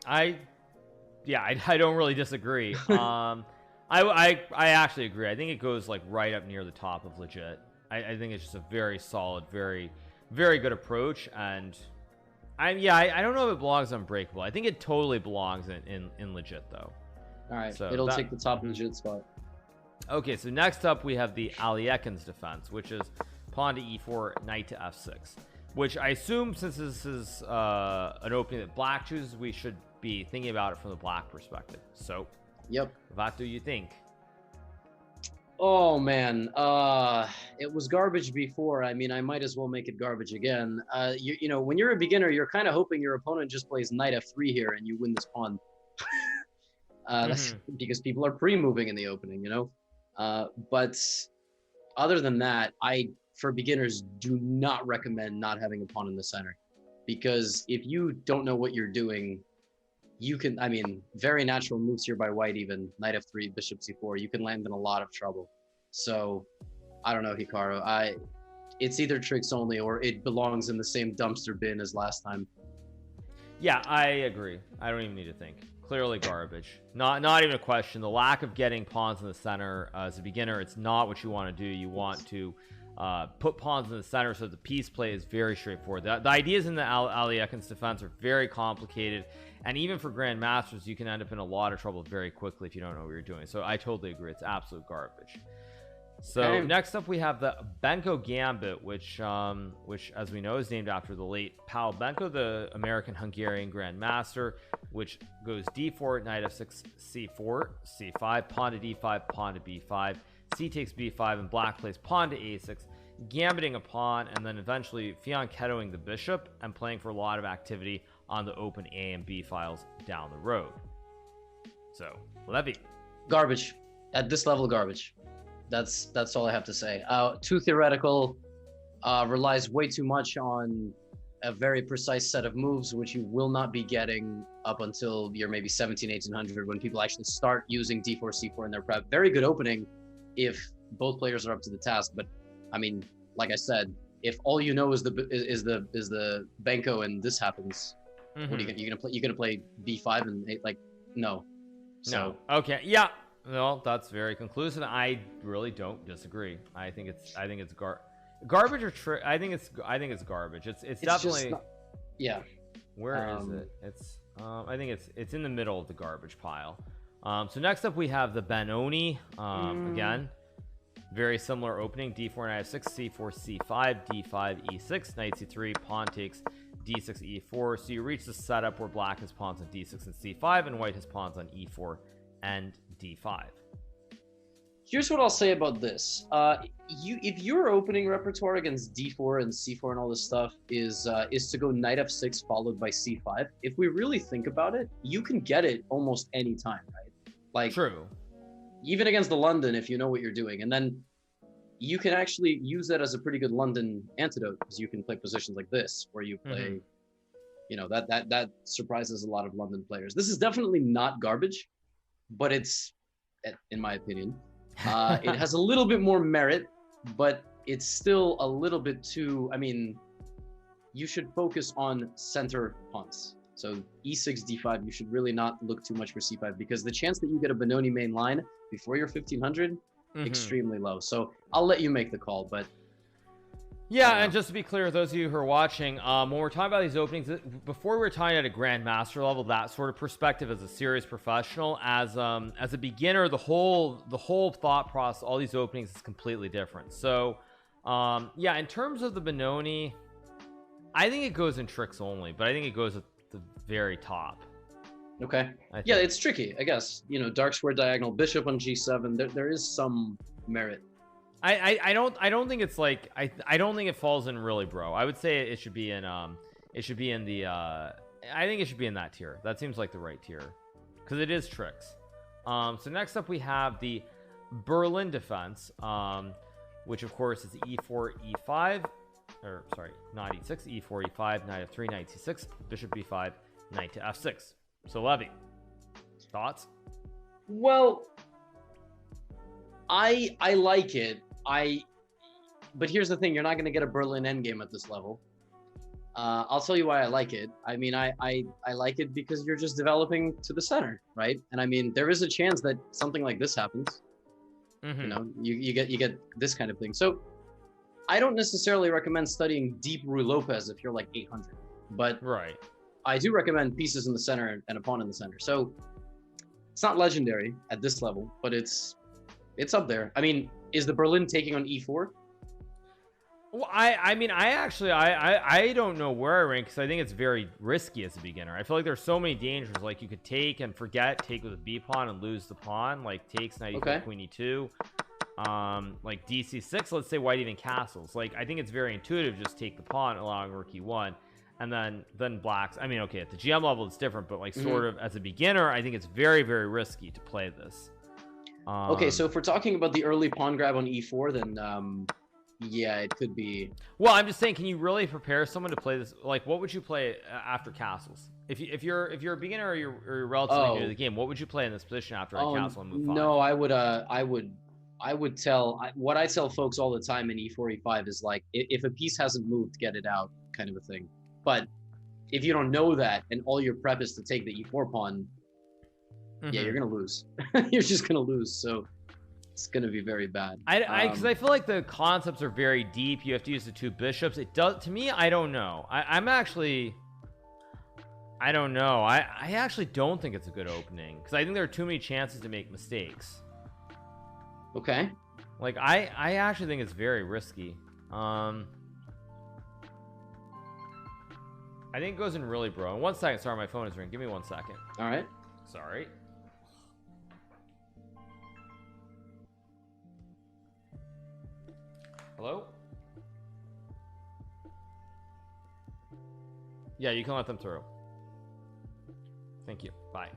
I don't really disagree. I actually agree. I think it goes like right up near the top of legit. I think it's just a very solid, very, very good approach. And I don't know if it belongs unbreakable. I think it totally belongs in legit though. All right, so it'll take the top legit spot. Okay, so next up we have the Aliekin's defense, which is pawn to e4, knight to f6. Which I assume, since this is an opening that black chooses, we should be thinking about it from the black perspective. So, yep. What do you think? Oh man, it was garbage before. I mean, I might as well make it garbage again. You know, when you're a beginner, you're kind of hoping your opponent just plays knight f3 here and you win this pawn. That's because people are pre-moving in the opening, you know. But other than that, for beginners, do not recommend not having a pawn in the center, because if you don't know what you're doing, you can, I mean, very natural moves here by white, even knight f3, bishop c4, you can land in a lot of trouble. So I don't know, Hikaru, it's either tricks only or it belongs in the same dumpster bin as last time. Yeah, I agree. I don't even need to think. Clearly garbage. Not even a question. The lack of getting pawns in the center as a beginner, it's not what you want to do. You want to put pawns in the center so the piece play is very straightforward. The ideas in the Ali Ekin's defense are very complicated, and even for grandmasters, you can end up in a lot of trouble very quickly if you don't know what you're doing. So I totally agree. It's absolute garbage. So next up we have the Benko Gambit, which as we know is named after the late Paul Benko, the American-Hungarian grandmaster, which goes d4, knight f6, c4, c5, pawn to d5, pawn to b5, c takes b5, and black plays pawn to a6, gambiting a pawn, and then eventually fianchettoing the bishop and playing for a lot of activity on the open a and b files down the road. So Levy, Garbage. At this level, garbage. That's all I have to say. Too theoretical, relies way too much on a very precise set of moves, which you will not be getting up until you're maybe 17, 1800, when people actually start using d4, c4 in their prep. Very good opening if both players are up to the task. But I mean, like I said, if all you know is the Benko and this happens, what are you gonna play? You're gonna play b5 and like no. So no. Okay, yeah. Well, that's very conclusive. I really don't disagree. I think it's garbage or I think it's garbage. It's definitely not, yeah. Where is it? It's I think it's in the middle of the garbage pile. So next up we have the Benoni. Again, very similar opening: d4, knight f6, c4, c5, d5, e6, knight c3, pawn takes d6, e4. So you reach the setup where black has pawns on d6 and c5, and white has pawns on e4 and d5. Here's what I'll say about this. If your opening repertoire against d4 and c4 and all this stuff is to go knight f6 followed by c5, if we really think about it, you can get it almost any time, right? Like, true. Even against the London, if you know what you're doing, and then you can actually use that as a pretty good London antidote, because you can play positions like this where you play, you know, that surprises a lot of London players. This is definitely not garbage, but it's, in my opinion, it has a little bit more merit, but it's still a little bit too, I mean, you should focus on center pawns. So e6, d5, you should really not look too much for c5, because the chance that you get a Benoni main line before you're 1500, extremely low. So I'll let you make the call, but yeah, and just to be clear, those of you who are watching, when we're talking about these openings, before we're talking at a grandmaster level, that sort of perspective as a serious professional, as a beginner, the whole thought process, all these openings is completely different. So, yeah, in terms of the Benoni, I think it goes in tricks only, but I think it goes at the very top. Okay. Yeah, it's tricky, I guess. You know, dark square diagonal, bishop on g7. There is some merit. I don't think it's like I don't think it falls in really, bro. I would say it should be in I think it should be in that tier. That seems like the right tier, because it is tricks. So next up we have the Berlin defense, which of course is e4, e5, or sorry, not e6, e4, e5, knight f3, knight c6, bishop b5, knight to f6. So Levy, thoughts? Well, I like it. But here's the thing: you're not going to get a Berlin endgame at this level. I'll tell you why I like it. I mean, I like it because you're just developing to the center, right? And I mean, there is a chance that something like this happens. You know, you get this kind of thing. So I don't necessarily recommend studying deep Ruy Lopez if you're like 800, but right. I do recommend pieces in the center and a pawn in the center. So it's not legendary at this level, but it's up there. I mean, is the Berlin taking on e4? Well, I mean, I don't know where I rank, because I think it's very risky as a beginner. I feel like there's so many dangers. Like, you could take and forget, take with a b pawn and lose the pawn. Like, takes knight e4, queen e2. like DC6, let's say white even castles. Like, I think it's very intuitive, just take the pawn, allowing rook e1, and then blacks. I mean, okay, at the GM level it's different, but like sort of as a beginner, I think it's very, very risky to play this. Okay, so if we're talking about the early pawn grab on e4, then yeah, it could be. Well, I'm just saying, can you really prepare someone to play this? Like, what would you play after castles? If you're a beginner or you're relatively new to the game, what would you play in this position after a castle and move 5? No, I would tell what I tell folks all the time in e4 e5 is like, if a piece hasn't moved, get it out, kind of a thing. But if you don't know that and all your prep is to take the e4 pawn, yeah, you're gonna lose. You're just gonna lose. So it's gonna be very bad. Because I feel like the concepts are very deep. You have to use the 2 bishops. It does, to me. I don't know. I don't know. I actually don't think it's a good opening because I think there are too many chances to make mistakes. Okay. Like, I actually think it's very risky. I think it goes in really bro. In 1 second. Sorry, my phone is ringing. Give me 1 second. All right. Sorry. Hello? Yeah, you can let them through. Thank you. Bye.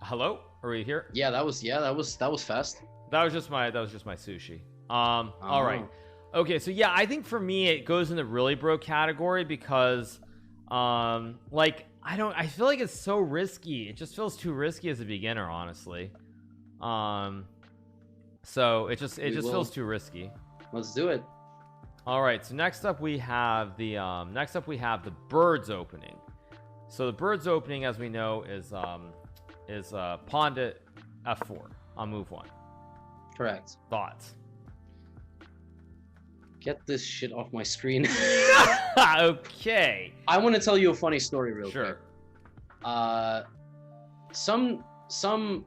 Hello? Are we here? Yeah, that was fast. That was just my sushi. All right. Okay, so yeah, I think for me it goes in the really bro category because like I feel like it's so risky. It just feels too risky as a beginner, honestly. So it just feels too risky. Let's do it. All right, so next up we have the birds opening. So the birds opening, as we know, is pawn to f4 on move 1. Correct. Thoughts? Get this shit off my screen. Okay. I want to tell you a funny story real quick. Sure. Some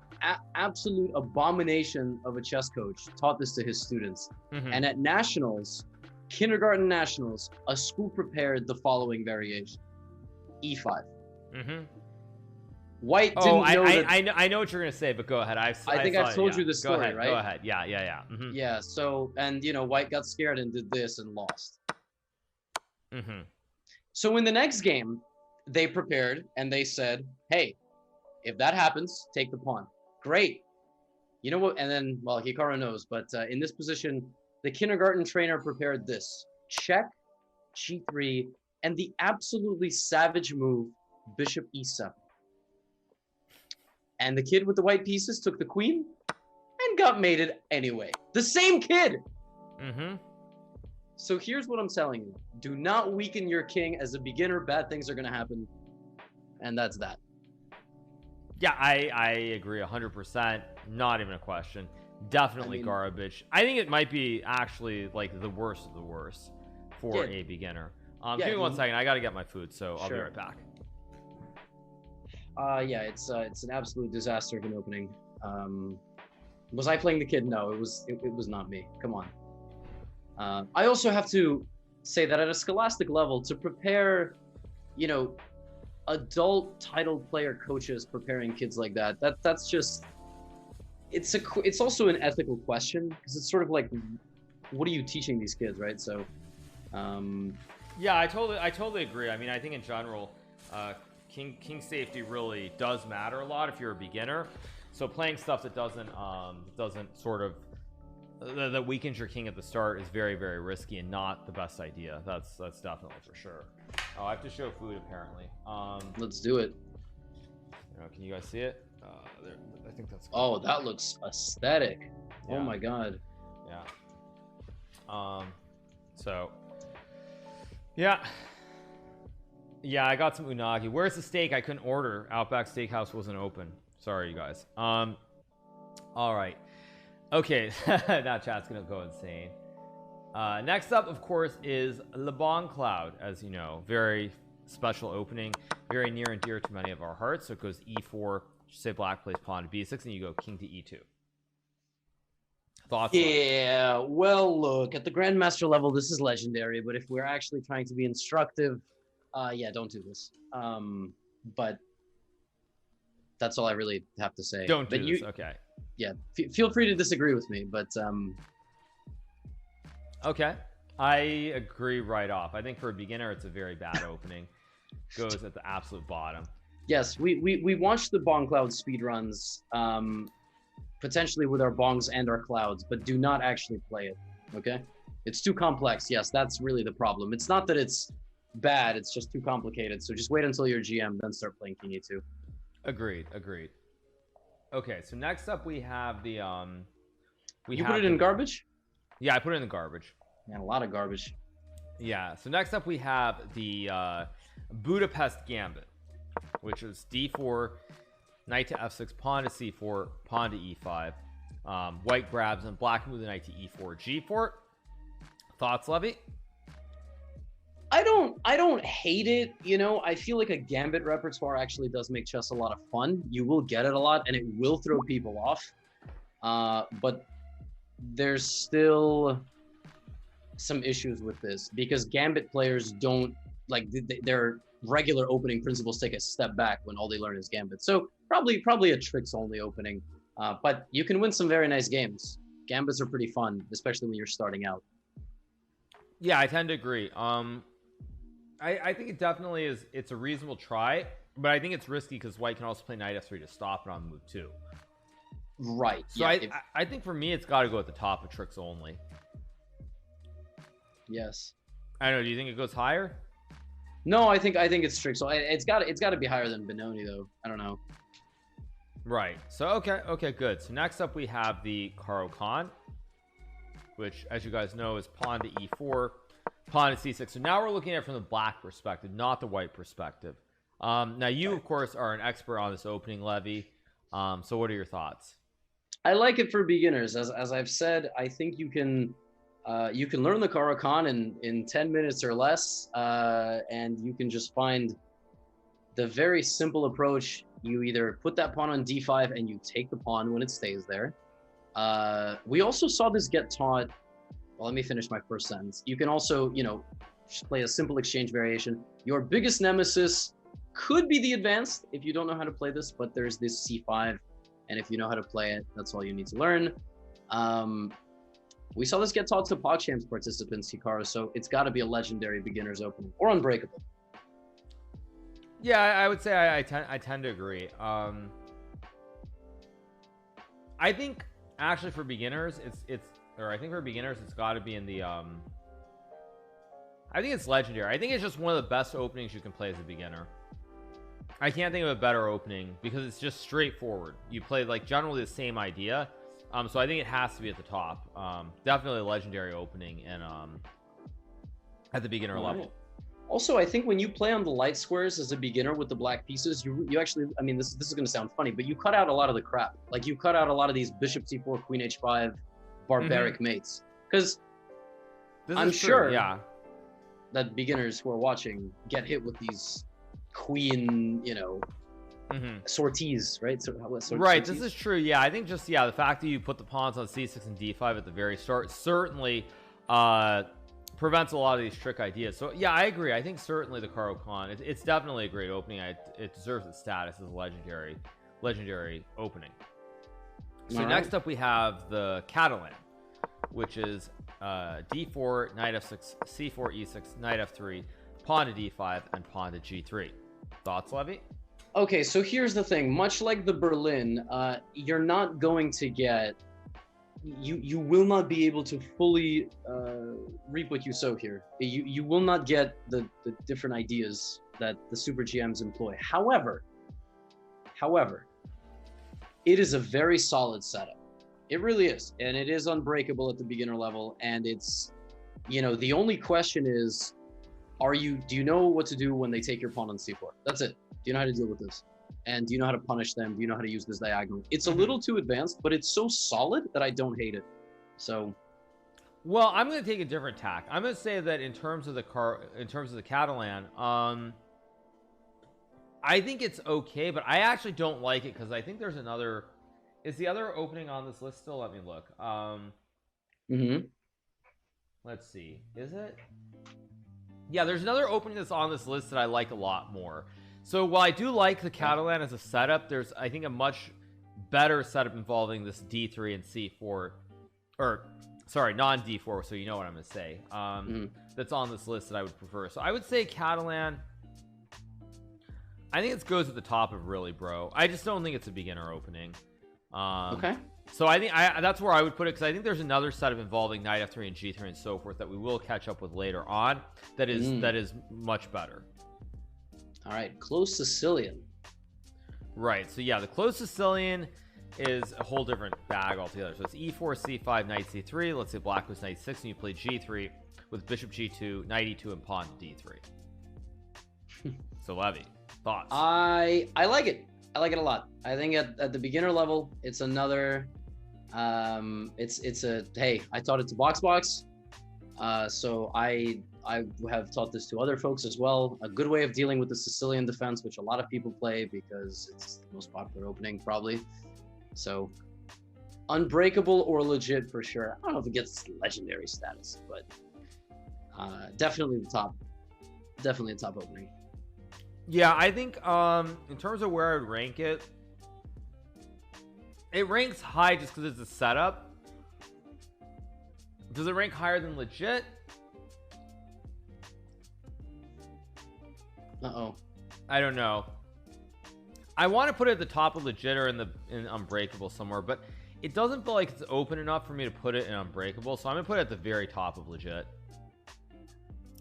absolute abomination of a chess coach taught this to his students. And at nationals, kindergarten nationals, a school prepared the following variation: e5. White didn't know that. I know what you're gonna say, but go ahead. I think I've told you the story, go ahead, right? Go ahead. Yeah. Yeah. So, and White got scared and did this and lost. So in the next game, they prepared and they said, "Hey, if that happens, take the pawn." Great. You know what? And then, well, Hikaru knows, but in this position, the kindergarten trainer prepared this: check, g3, and the absolutely savage move, bishop e7. And the kid with the white pieces took the queen and got mated anyway. The same kid. So here's what I'm telling you: do not weaken your king as a beginner. Bad things are going to happen, and that's that. Yeah, I agree 100%. Not even a question. Definitely garbage. I think it might be actually like the worst of the worst for a beginner. Give me 1 second. I got to get my food, so I'll be right back. Yeah, it's an absolute disaster of an opening. Was I playing the kid? No, it was not me. Come on. I also have to say that at a scholastic level, to prepare, adult title player coaches preparing kids like that's just, it's also an ethical question, because it's sort of like, what are you teaching these kids, right? So, yeah, I totally agree. I mean, I think in general, king safety really does matter a lot if you're a beginner. So playing stuff that doesn't sort of that weakens your king at the start is very, very risky and not the best idea. That's definitely for sure. Oh, I have to show food apparently. Let's do it. Can you guys see it? There, I think that's cool. Oh, that looks aesthetic. Yeah. Oh my god. Yeah. So yeah, I got some unagi. Where's the steak? I couldn't order. Outback Steakhouse wasn't open. Sorry, you guys. All right. Okay, now chat's gonna go insane. Next up, of course, is Le Bon Cloud. As you know, very special opening, very near and dear to many of our hearts. So it goes e4, say black plays pawn to b6, and you go king to e2. Thoughts? Yeah, well, look, at the Grandmaster level, this is legendary, but if we're actually trying to be instructive, yeah, don't do this. But That's all I really have to say. Don't do But this. Okay. Yeah, feel free to disagree with me, but Okay. I agree right off. I think for a beginner, it's a very bad opening. Goes at the absolute bottom. yes, we watched the Bong Cloud speedruns, potentially with our bongs and our clouds, but do not actually play it. Okay, it's too complex. Yes, that's really the problem. It's not that it's bad; it's just too complicated. So just wait until you're GM, then start playing King E2. Agreed. Okay, so next up we have the You put it in garbage? Yeah, I put it in the garbage. Man, a lot of garbage. Yeah, so next up we have the Budapest Gambit, which is d4, knight to f6, pawn to c4, pawn to e5. White grabs and black move the knight to e4, g4. Thoughts, Levy? I don't hate it. You know, I feel like a gambit repertoire actually does make chess a lot of fun. You will get it a lot, and it will throw people off. But there's still some issues with this because gambit players don't like their regular opening principles take a step back when all they learn is gambit. So probably a tricks only opening. But you can win some very nice games. Gambits are pretty fun, especially when you're starting out. Yeah, I tend to agree. I think it definitely is. It's a reasonable try, but I think it's risky because white can also play knight f3 to stop it on move 2. Right. So yeah, I think for me, it's got to go at the top of tricks only. Yes. I don't know. Do you think it goes higher? No, I think it's tricks. So it's got to be higher than Benoni though. I don't know. Right. So okay, good. So next up we have the Caro-Kann, which, as you guys know, is pawn to e4, pawn to c6. So now we're looking at it from the black perspective, not the white perspective. Now you, of course, are an expert on this opening, Levy. So what are your thoughts? I like it for beginners. As I've said, I think you can learn the Caro-Kann in 10 minutes or less, and you can just find the very simple approach. You either put that pawn on d5 and you take the pawn when it stays there. We also saw this get taught. Well, let me finish my first sentence. You can also, just play a simple exchange variation. Your biggest nemesis could be the advanced if you don't know how to play this, but there's this c5, and if you know how to play it, that's all you need to learn. We saw this get taught to PogChamps participants, Hikaru, so it's got to be a legendary beginner's opening or unbreakable. Yeah, I would say I tend to agree. I think actually for beginners, I think for beginners it's got to be in the I think it's legendary. I think it's just one of the best openings you can play as a beginner. I can't think of a better opening because it's just straightforward. You play like generally the same idea. So I think it has to be at the top. Definitely a legendary opening and at the beginner level. Also, I think when you play on the light squares as a beginner with the black pieces, you actually, I mean, this is going to sound funny, but you cut out a lot of the crap. Like you cut out a lot of these bishop c4, queen h5, barbaric mates. Because I'm sure that beginners who are watching get hit with these queen, sorties, right? Right, this is true. Yeah, I think just, the fact that you put the pawns on c6 and d5 at the very start certainly prevents a lot of these trick ideas. So yeah, I agree. I think certainly the Caro-Kann, it's definitely a great opening. It deserves its status as a legendary opening. So next up we have the Catalan, which is d4, knight f6, c4, e6, knight f3, pawn to d5, and pawn to g3. Thoughts, Levy? Okay, so here's the thing. Much like the Berlin, you're not going to get you will not be able to fully reap what you sow here. You will not get the different ideas that the super GMs employ. However, it is a very solid setup. It really is, and it is unbreakable at the beginner level. And it's, the only question is, do you know what to do when they take your pawn on c4? That's it. Do you know how to deal with this? And do you know how to punish them? Do you know how to use this diagonal? It's a little too advanced, but it's so solid that I don't hate it. So, well, I'm going to take a different tack. I'm going to say that in terms of the Catalan, I think it's okay, but I actually don't like it because I think there's another. Is the other opening on this list still? Let me look. Let's see. Is it? Yeah, there's another opening that's on this list that I like a lot more. So while I do like the Catalan as a setup, there's I think a much better setup involving this D3 and C4, or sorry, non D4. So you know what I'm gonna say. That's on this list that I would prefer. So I would say Catalan. I think it goes at the top of really, bro. I just don't think it's a beginner opening. Okay. So I think that's where I would put it, because I think there's another setup involving Knight F3 and G3 and so forth that we will catch up with later on. That is much better. All right, close Sicilian. Right. So yeah, the close Sicilian is a whole different bag altogether. So it's E4, C5, Knight C3. Let's say Black was Knight 6, and you play G3 with Bishop G2, Knight E2, and Pawn D3. So Levy, thoughts? I like it. I like it a lot. I think at the beginner level, it's another. It's a hey. I taught it to box. So I have taught this to other folks as well. A good way of dealing with the Sicilian defense, which a lot of people play because it's the most popular opening probably. So unbreakable or legit for sure. I don't know if it gets legendary status, but definitely the top. Definitely a top opening. Yeah, I think in terms of where I would rank it, it ranks high just because it's a setup. Does it rank higher than legit? I don't know. I want to put it at the top of legit or in unbreakable somewhere, but it doesn't feel like it's open enough for me to put it in unbreakable, so I'm gonna put it at the very top of legit.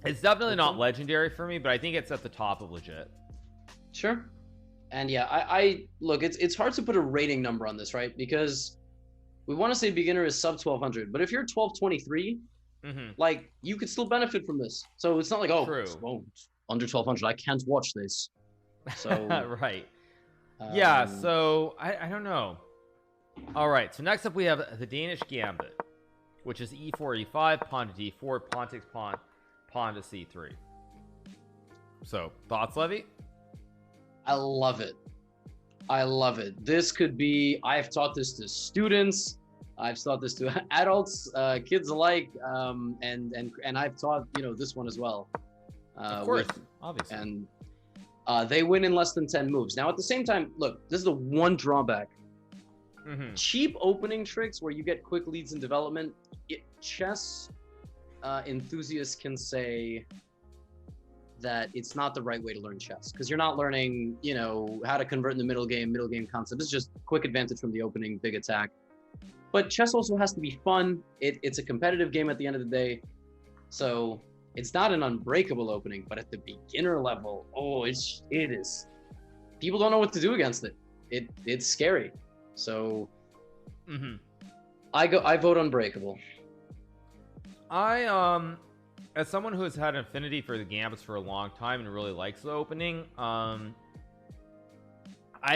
It's definitely not legendary for me, but I think it's at the top of legit. Sure. And yeah, I look, it's hard to put a rating number on this, right? Because we want to say beginner is sub 1200, but if you're 1223, like you could still benefit from this. So it's not like, oh, under 1200, I can't watch this. So right. Yeah, so I don't know. All right, so next up we have the Danish Gambit, which is E4, E5, pawn to D4, pawn takes pawn, pawn to C3. So thoughts, Levy? I love it. I love it. This could be, I've taught this to students, I've taught this to adults, kids alike, and I've taught, this one as well. Of course, obviously. And they win in less than 10 moves. Now, at the same time, look, this is the one drawback. Cheap opening tricks where you get quick leads in development, chess enthusiasts can say that it's not the right way to learn chess, because you're not learning, how to convert in the middle game concept. It's just quick advantage from the opening, big attack. But chess also has to be fun. It's a competitive game at the end of the day. So it's not an unbreakable opening, but at the beginner level, it is. People don't know what to do against it. It's scary. So I vote unbreakable. As someone who has had an affinity for the Gambits for a long time and really likes the opening, I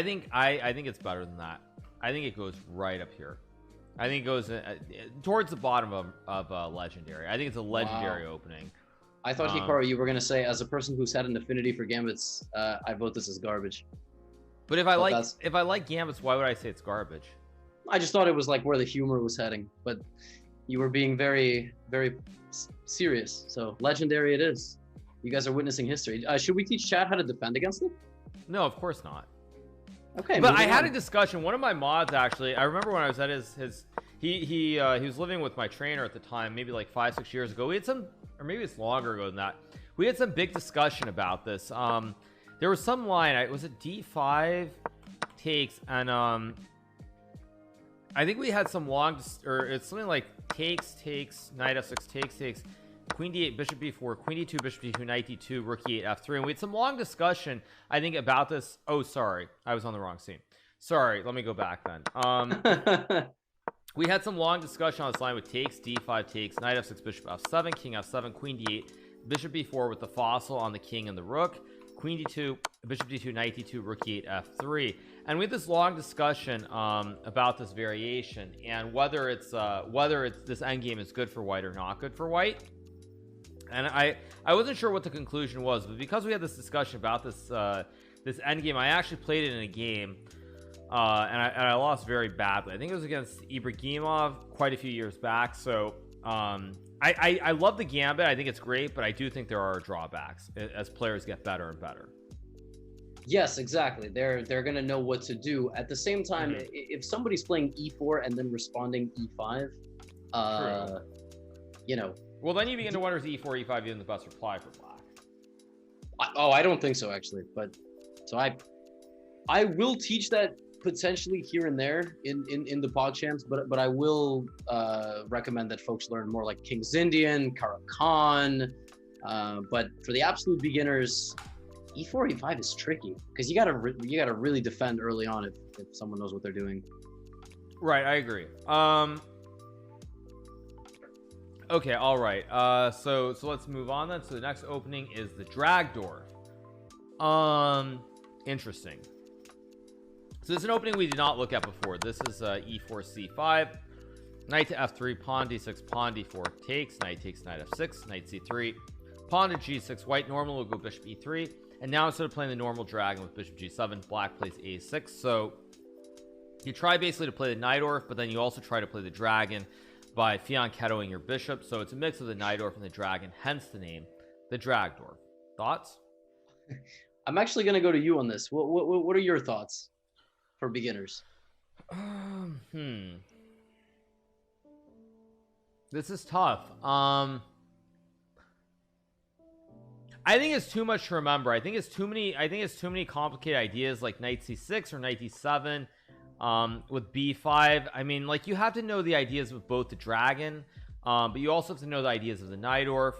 think it's better than that. I think it goes right up here. I think it goes towards the bottom of legendary. I think it's a legendary opening. I thought, Hikaru, you were gonna say, as a person who's had an affinity for Gambits, I vote this as garbage. But if I like Gambits, why would I say it's garbage? I just thought it was like where the humor was heading, but you were being very, very serious. So legendary it is. You guys are witnessing history. Should we teach chat how to defend against it? No, of course not. Okay, but I had a discussion. One of my mods, actually, I remember when I was at he was living with my trainer at the time, maybe like 5-6 years ago. We had some, or maybe it's longer ago than that. We had some big discussion about this. There was some line. Was it D5 takes, and I think we had some long, or it's something like takes, knight f6, takes, queen d8, bishop b4, queen d2, bishop d2, knight d2, rook e8, f3. And we had some long discussion, I think, about this. Oh, sorry, I was on the wrong scene. Sorry, let me go back then. We had some long discussion on this line with takes, d5 takes, knight f6, bishop f7, king f7, queen d8, bishop b4 with the fossil on the king and the rook, queen d2, bishop d2, knight d2, rook e8, f3. And we had this long discussion about this variation and whether it's this endgame is good for white or not good for white. And I wasn't sure what the conclusion was, but because we had this discussion about this this endgame, I actually played it in a game, and I lost very badly. I think it was against Ibrahimov quite a few years back. So I love the gambit. I think it's great, but I do think there are drawbacks as players get better and better. Yes, exactly. They're gonna know what to do. At the same time, if somebody's playing e4 and then responding e5, True. you know. Well, then you begin to wonder is e4, e5 even the best reply for black? I don't think so actually, but so I will teach that potentially here and there in the PogChamps, but I will recommend that folks learn more like King's Indian, Karakan. But for the absolute beginners, e4, e5 is tricky because you gotta really defend early on if someone knows what they're doing. Right, I agree. Okay, all right. So let's move on then. So the next opening is the Dragdorf. Interesting. So this is an opening we did not look at before. This is e4 c5, knight to f3, pawn d6, pawn d4 takes, knight takes, knight f6, knight c3, pawn to g6. White normal will go bishop e3, and now instead of playing the normal dragon with bishop g7, black plays a6. So you try basically to play the Najdorf, but then you also try to play the dragon by fianchettoing your bishop. So it's a mix of the Najdorf and the dragon, hence the name, the Dragdorf. Thoughts? I'm actually going to go to you on this. What are your thoughts for beginners? This is tough. I think it's too much to remember. I think it's too many complicated ideas like knight c6 or knight d7 with b5. I mean, like, you have to know the ideas with both the dragon, but you also have to know the ideas of the Najdorf.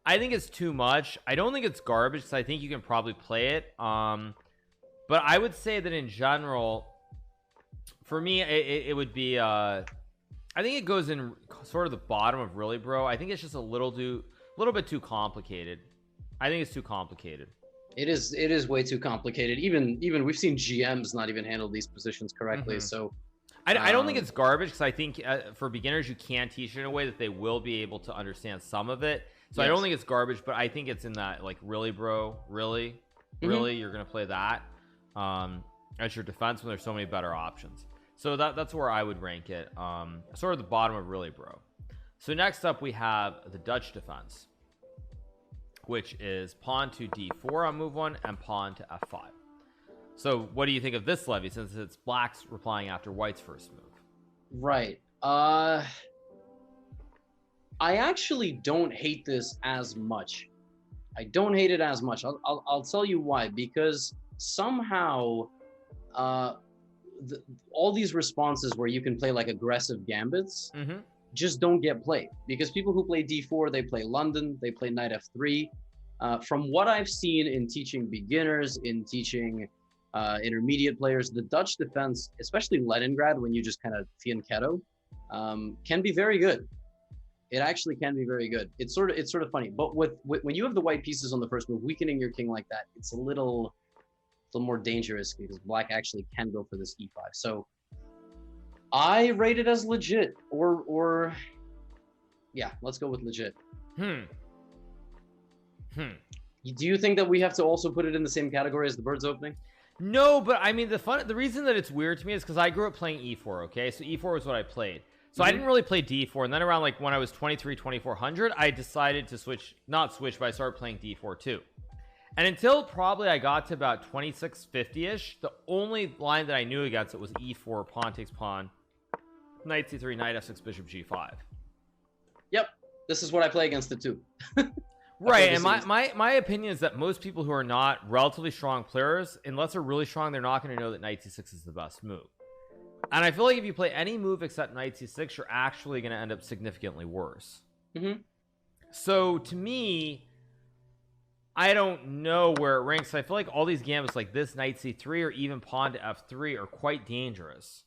I think it's too much. I don't think it's garbage, because I think you can probably play it. But I would say that in general, for me, it would be I think it goes in sort of the bottom of really bro. I think it's just a little bit too complicated. I think it's too complicated. It is way too complicated. Even we've seen GMs not even handle these positions correctly. So I don't think it's garbage, because I think for beginners you can teach it in a way that they will be able to understand some of it. So yes. I don't think it's garbage, but I think it's in that, like, really bro, really you're gonna play that as your defense when there's so many better options. So that's where I would rank it, sort of the bottom of really bro. So next up we have the Dutch defense, which is pawn to d4 on move 1 and pawn to f5. So what do you think of this levy, since it's black's replying after white's first move? Right. I actually don't hate this as much. I don't hate it as much. I'll tell you why. Because somehow all these responses where you can play like aggressive gambits just don't get played, because people who play d4, they play London, they play knight f3. From what I've seen in teaching beginners, in teaching intermediate players, the Dutch defense, especially Leningrad, when you just kind of fianchetto, can be very good. It actually can be very good. It's sort of funny, but when you have the white pieces on the first move, weakening your king like that, it's a little more dangerous, because black actually can go for this e5. So I rate it as legit, or yeah, let's go with legit. Do you think that we have to also put it in the same category as the Birds opening? No, but I mean, the reason that it's weird to me is because I grew up playing e4. Okay, so e4 was what I played. So I didn't really play d4, and then around, like, when I was 2400, I decided to not switch, but I started playing d4 too. And until probably I got to about 2650-ish, the only line that I knew against it was e4, pawn takes pawn, knight c3, knight f6, bishop g5. Yep, this is what I play against it too. Right, and my opinion is that most people who are not relatively strong players, unless they're really strong, they're not going to know that knight c6 is the best move. And I feel like if you play any move except knight c6, you're actually going to end up significantly worse. So to me, I don't know where it ranks. I feel like all these gambits like this, knight c3, or even pawn to f3, are quite dangerous.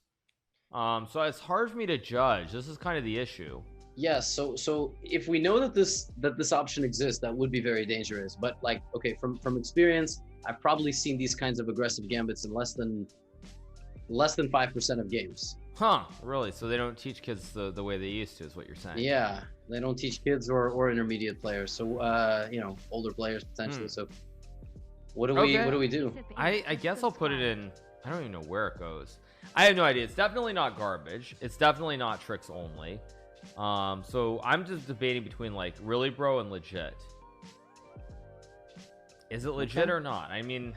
So it's hard for me to judge. This is kind of the issue. Yes, so if we know that this option exists, that would be very dangerous. But, like, okay, from experience, I've probably seen these kinds of aggressive gambits in less than 5% of games. Huh, really? So they don't teach kids the way they used to, is what you're saying? Yeah, they don't teach kids or intermediate players. So you know, older players potentially. So what do we do? I guess I'll put it in. I don't even know where it goes. I have no idea. It's definitely not garbage. It's definitely not tricks only. So I'm just debating between, like, really bro and legit. Is it legit or not? I mean,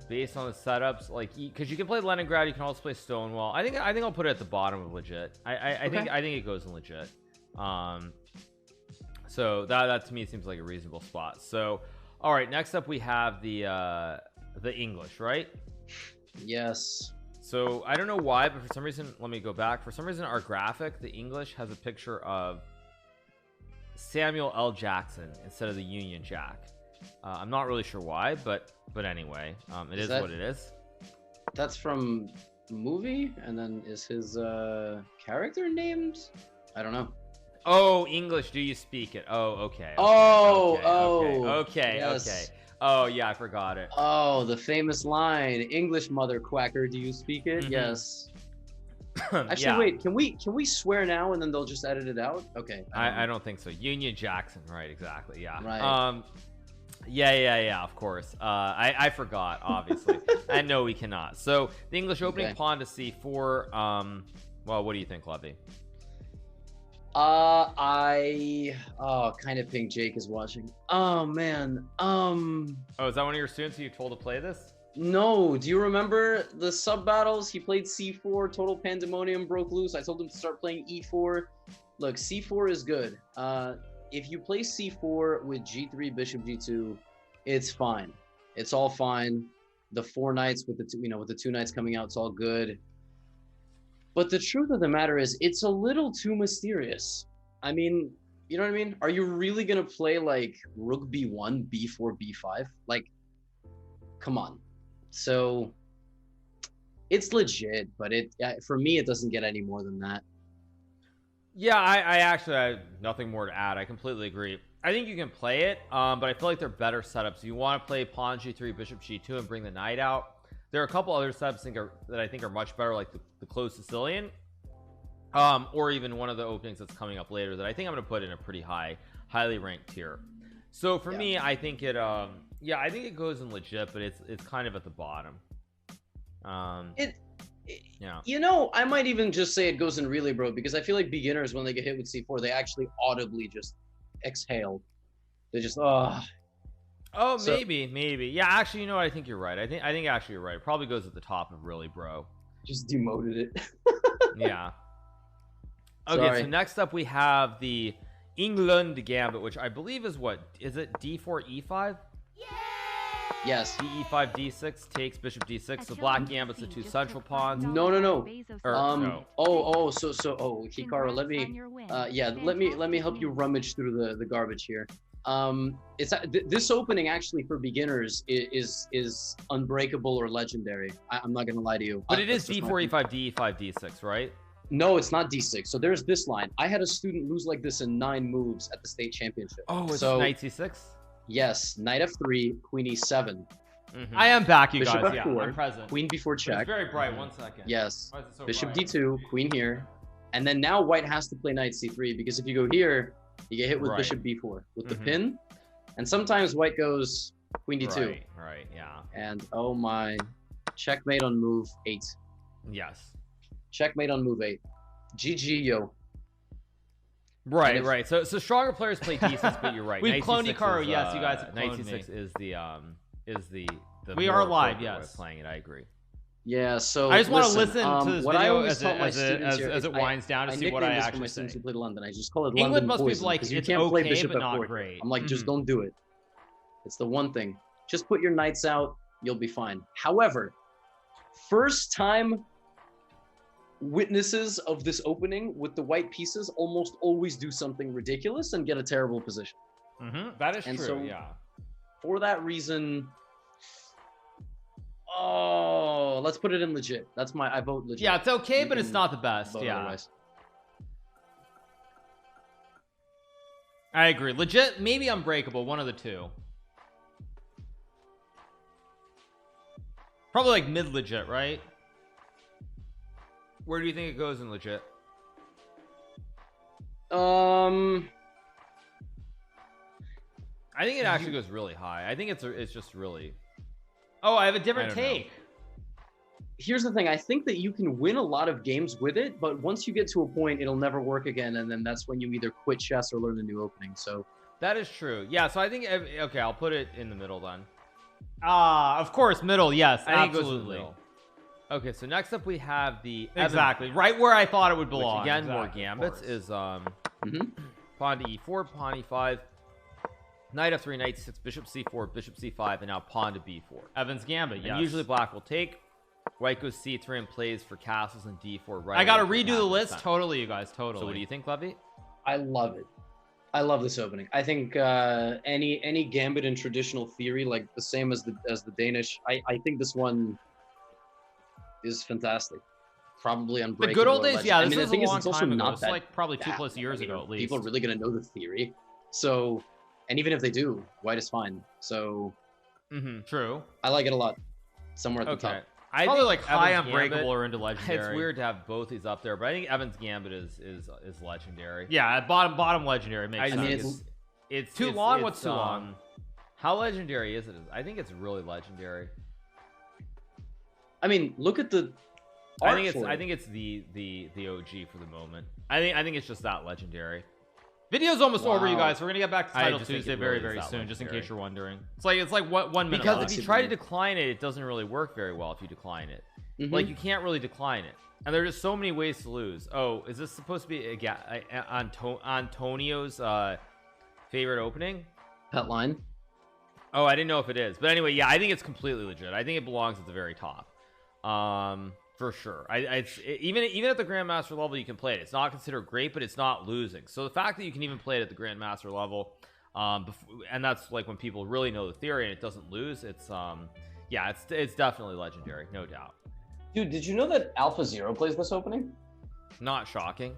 based on the setups, like because you can play Leningrad, you can also play Stonewall. I think I'll put it at the bottom of legit. I think it goes in legit. So that to me seems like a reasonable spot. So all right, next up we have the English, right? Yes. So I don't know why, but for some reason, let me go back. For some reason, our graphic, the English, has a picture of Samuel L. Jackson instead of the Union Jack. I'm not really sure why, but anyway, it is what it is. That's from movie, and then is his character named? I don't know. Oh, English, do you speak it? Oh, okay. Okay. Yes. Oh yeah, I forgot it. Oh, the famous line, English mother quacker, do you speak it? Mhm. Yes. Actually, Yeah. wait, can we swear now and then they'll just edit it out? Okay. I don't think so. Union Jackson, right? Exactly. Yeah. Right. Yeah. Of course. I forgot. Obviously, and no, we cannot. So the English opening pawn to c4. Well, what do you think, Levy? I kind of think Jake is watching. Oh man. Oh, is that one of your students who you told to play this? No, do you remember the sub battles? He played c4, total pandemonium broke loose. I told him to start playing e4. Look, c4 is good. If you play c4 with g3, bishop g2, it's fine. It's all fine. The 4 knights with the with the 2 knights coming out, it's all good. But the truth of the matter is, it's a little too mysterious. I mean, you know what I mean? Are you really gonna play like rook b1, b4, b5? Like, come on. So it's legit, but for me, it doesn't get any more than that. Yeah, I actually have nothing more to add. I completely agree. I think you can play it, but I feel like they're better setups. You want to play pawn g3, bishop g2, and bring the knight out. There are a couple other setups that I think are much better, like the closed Sicilian, or even one of the openings that's coming up later that I think I'm going to put in a pretty highly ranked tier. So for me, I think it I think it goes in legit, but it's kind of at the bottom. You know, I might even just say it goes in really, bro, because I feel like beginners, when they get hit with c4, they actually audibly just exhale. They just maybe. Yeah, actually, you know what? I think you're right. I think actually you're right. It probably goes at the top of really, bro. Just demoted it. Yeah. Okay, Sorry. so next up we have the England Gambit, which I believe is it d4 e5? Yes. d5 d6 takes bishop d6. So black gambits the 2 central pawns. No. No. Hikaru, let me help you rummage through the garbage here. This opening actually for beginners is unbreakable or legendary. I'm not gonna lie to you. But it is d4 e5 d5 d6, right? No, it's not d6. So there's this line. I had a student lose like this in 9 moves at the state championship. Oh, it's so, knight c6. Yes, knight f3, queen e7. I am back, you Bishop guys. f4, Yeah, I'm present. queen before check. It's very bright. 1 second. Yes. Why is it so Bishop bright? d2, queen here, and then now white has to play knight c3 because if you go here, you get hit with bishop b4 with the pin, and sometimes white goes queen d2. Right. Yeah. And oh my, checkmate on move 8. Yes. Checkmate on move 8. GG, yo. Right. So stronger players play d6, but you're right. We've cloned Hikaru. Is, yes, you guys have knight cloned me. c6 is the We more are live, appropriate way of yes. playing it. I agree. Yeah, so I just want to listen to this what I video always as tell my it students here is as it winds down to see what I nickname this for actually my say. students who play London. I just call it England London must be poison, like, 'cause you it's can't play okay, bishop but not f4. great. I'm like, just don't do it. It's the one thing. Just put your knights out, you'll be fine. However, first time witnesses of this opening with the white pieces almost always do something ridiculous and get a terrible position. That is And true. so- Yeah. For that reason, let's put it in legit. I vote legit. Yeah, it's okay, You but it's can not the best. vote Yeah, otherwise. I agree. Legit, maybe unbreakable. One of the two. Probably like mid legit, right? Where do you think it goes in legit? Um, I think it actually goes really high. I think it's just really. Oh, I have a different I don't know. take. here's the thing. I think that you can win a lot of games with it, but once you get to a point, it'll never work again, and then that's when you either quit chess or learn a new opening. So That is true. Yeah, so I think okay, I'll put it in the middle then. Of course, middle. Yes, I think it goes to the absolutely. middle. Okay, so next up we have the Exactly, right where I thought it would belong. which again, exactly, more gambits is Mm-hmm. pawn to e4, pawn e5, knight f3, knight c6, bishop c4, bishop c5, and now pawn to b4. Evan's gambit. Yes. And usually black will take. White goes c3 and plays for castles and d4. Right. I gotta away for redo the list. defense. Totally, you guys. Totally. So what do you think, Levy? I love it. I love this opening. I think any gambit in traditional theory, like the same as the Danish, I think this one is fantastic. Probably The unbreakable. good old or days. legend. Yeah, I this mean, the is a thing is, long it's also time ago. not It's that like probably 2+ bad. years I mean, ago at least. People are really gonna know the theory. So, and even if they do, white is fine. So, True. I like it a lot. Somewhere at the Okay. top. I Probably think like high Evan's unbreakable Gambit- or into legendary. It's weird to have both these up there, but I think Evan's Gambit is legendary. Yeah, at bottom legendary makes I sense. mean, it's Too long? What's too long? How legendary is it? I think it's really legendary. I mean, look at the. I art think it's for it. I think it's the OG for the moment. I think it's just that legendary. Video's almost over, you Wow. guys. We're gonna get back to I Title just think Tuesday it very, really very is that soon, just in legendary. case you're wondering. It's like one minute. Because left. if you try to decline it, it doesn't really work very well if you decline it. Mhm. Like you can't really decline it, and there are just so many ways to lose. Oh, is this supposed to be Antonio's favorite opening? pet line. Oh, I didn't know if it is, but anyway, yeah, I think it's completely legit. I think it belongs at the very top, for sure. Even at the Grandmaster level, you can play it. It's not considered great, but it's not losing. So the fact that you can even play it at the Grandmaster level, and that's like when people really know the theory and it doesn't lose. Yeah, it's definitely legendary, no doubt. Dude, did you know that Alpha Zero plays this opening? Not shocking.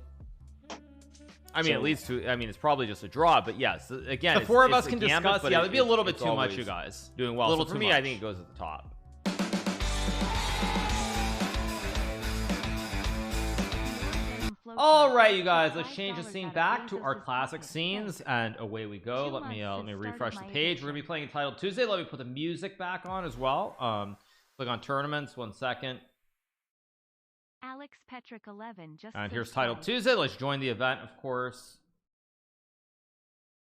I mean, So- it leads to. I mean, it's probably just a draw, but yes, again, The it's- four of it's us a can gambit, discuss. but Yeah, it'd be a little bit it's too much, always you guys. doing well. A little So for too me, I much. think it goes at the top. All right, you guys, let's change the scene back to our classic scenes, and away we go. Let me refresh the page. We're gonna be playing Title Tuesday. Let me put the music back on as well. Click on tournaments. 1 second. Alex Petrick 11 just And said here's Title hi. Tuesday. Let's join the event, of course.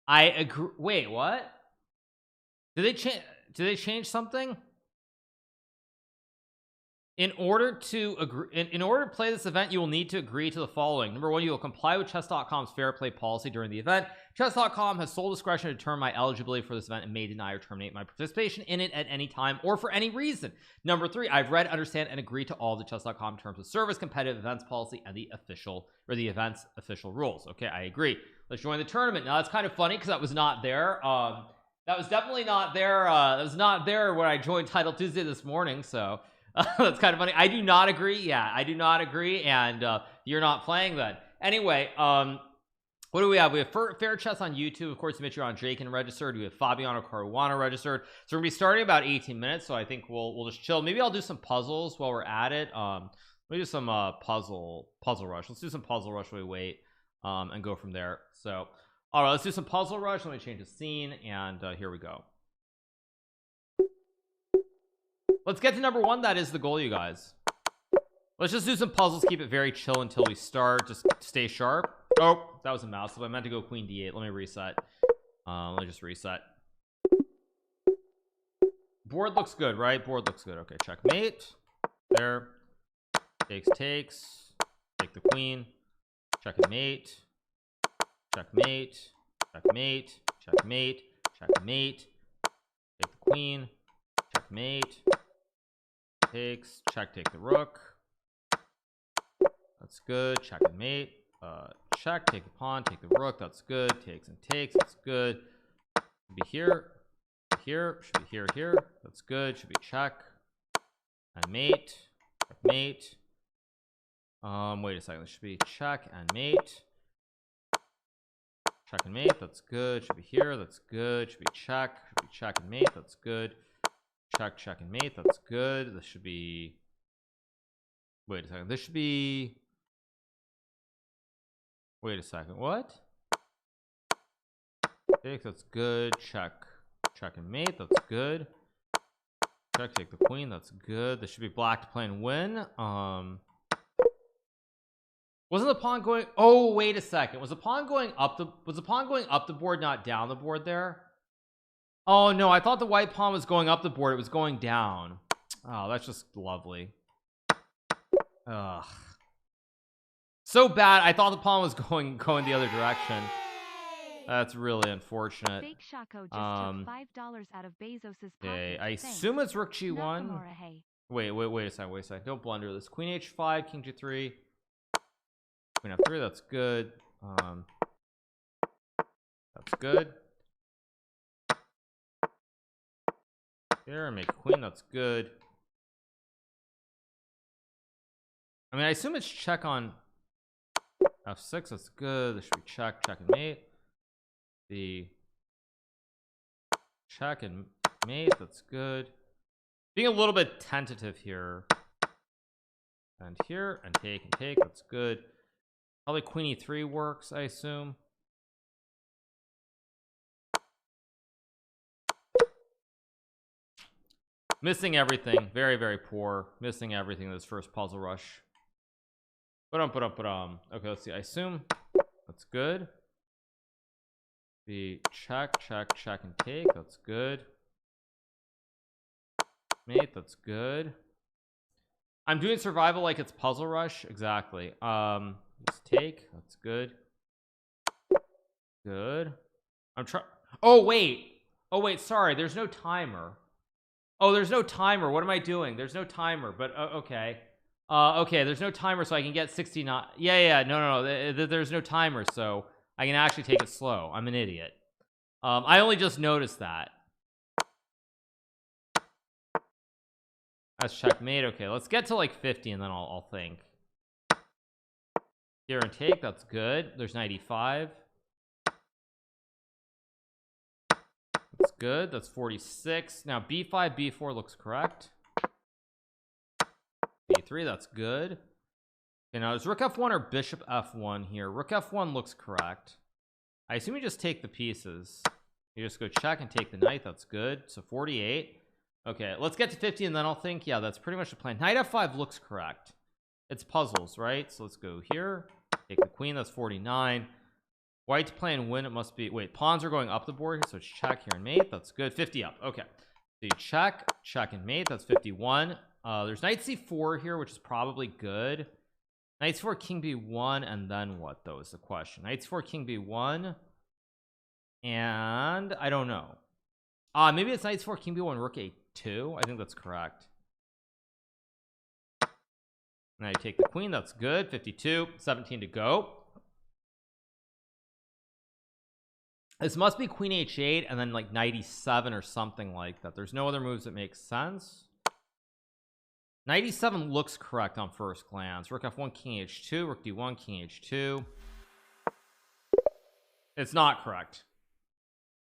I agree. Wait, what? Did they change? Did they change something? In order to agree, in order to play this event, you will need to agree to the following. Number 1, you will comply with chess.com's fair play policy during the event. Chess.com has sole discretion to determine my eligibility for this event and may deny or terminate my participation in it at any time or for any reason. Number 3, I've read, understand, and agree to all the chess.com terms of service, competitive events policy, and the event's official rules. Okay, I agree. Let's join the tournament. Now that's kind of funny because that was not there. That was definitely not there. That was not there when I joined Title Tuesday this morning. So that's kind of funny. I do not agree. Yeah, I do not agree. And you're not playing then. Anyway, what do we have? We have Fair Chess on YouTube. Of course, Mitron Jakin registered. We have Fabiano Caruana registered. So we're gonna be starting about 18 minutes. So I think we'll just chill. Maybe I'll do some puzzles while we're at it. Let me do some puzzle rush. Let's do some puzzle rush while we wait, and go from there. So all right, let's do some puzzle rush. Let me change the scene, and here we go. Let's get to number 1. That is the goal, you guys. Let's just do some puzzles. Keep it very chill until we start. Just stay sharp. Oh, that was a mouse. If I meant to go queen d8, let me reset. Let me just reset. Board looks good, right? Board looks good. Okay, checkmate. There. Takes. Take the queen. Checkmate. Checkmate. Checkmate. Checkmate. Checkmate. Take the queen. Checkmate. Takes. Take the rook. That's good. Check and mate. Check. Take the pawn. Take the rook. That's good. Takes and takes. That's good. Should be here. Here. Should be here. That's good. Should be check. And mate. Checkmate. Wait a second. This should be check and mate. Check and mate. That's good. Should be here. That's good. Should be check. Should be check and mate. That's good. Check and mate. That's good. This should be. Wait a second. This should be. Wait a second. What? Take. That's good. Check and mate. That's good. Check. Take the queen. That's good. This should be black to play and win. Wasn't the pawn going? Oh, wait a second. Was the pawn going up the? Was the pawn going up the board, not down the board there? Oh no, I thought the white pawn was going up the board. It was going down. Oh, that's just lovely. Ugh. So bad. I thought the pawn was going the other direction. That's really unfortunate. Fake Shaco just took $5 out of Bezos's pocket. Okay, I Thanks. assume it's rook g1. Nakamura, hey. Wait a second. Don't blunder this. Queen h5, king g3, queen f3. That's good. That's good. Here, make queen. That's good. I mean, I assume it's check on f6. That's good. This should be check and mate. The check and mate. That's good. Being a little bit tentative here. And here, and take. That's good. Probably queen e3 works, I assume. Missing everything. Very, very poor. Missing everything in this first puzzle rush. Okay, let's see. I assume that's good. The check and take. That's good. Mate, that's good. I'm doing survival like it's puzzle rush. Exactly. Let's take. That's good. Good. I'm trying. Oh wait, sorry, there's no timer. Oh, there's no timer. What am I doing? There's no timer, but okay. Okay, there's no timer, so I can get 69. Yeah, no. There's no timer, so I can actually take it slow. I'm an idiot. I only just noticed that. That's checkmate. Okay, let's get to like 50 and then I'll think. Here and take. That's good. There's 95. That's good. That's 46. Now b5, b4 looks correct. b3, that's good. Okay, now is rook f1 or bishop f1 here? Rook f1 looks correct. I assume you just take the pieces. You just go check and take the knight. That's good. So 48. Okay, let's get to 50 and then I'll think. Yeah, that's pretty much the plan. Knight f5 looks correct. It's puzzles, right? So let's go here. Take the queen. That's 49. White's playing win. It must be. Wait, pawns are going up the board here, so it's check here and mate. That's good. 50 up. Okay. So you check and mate. That's 51. There's knight c4 here, which is probably good. Knight c4, king b1, and then what though is the question. Knight c4, king b1, and I don't know. Maybe it's knight c4, king b1, rook a2. I think that's correct. Now you take the queen. That's good. 52. 17 to go. This must be queen h8 and then like knight e7 or something like that. There's no other moves that make sense. Knight e7 looks correct on first glance. Rook f1, king h2, rook d1, king h2. It's not correct.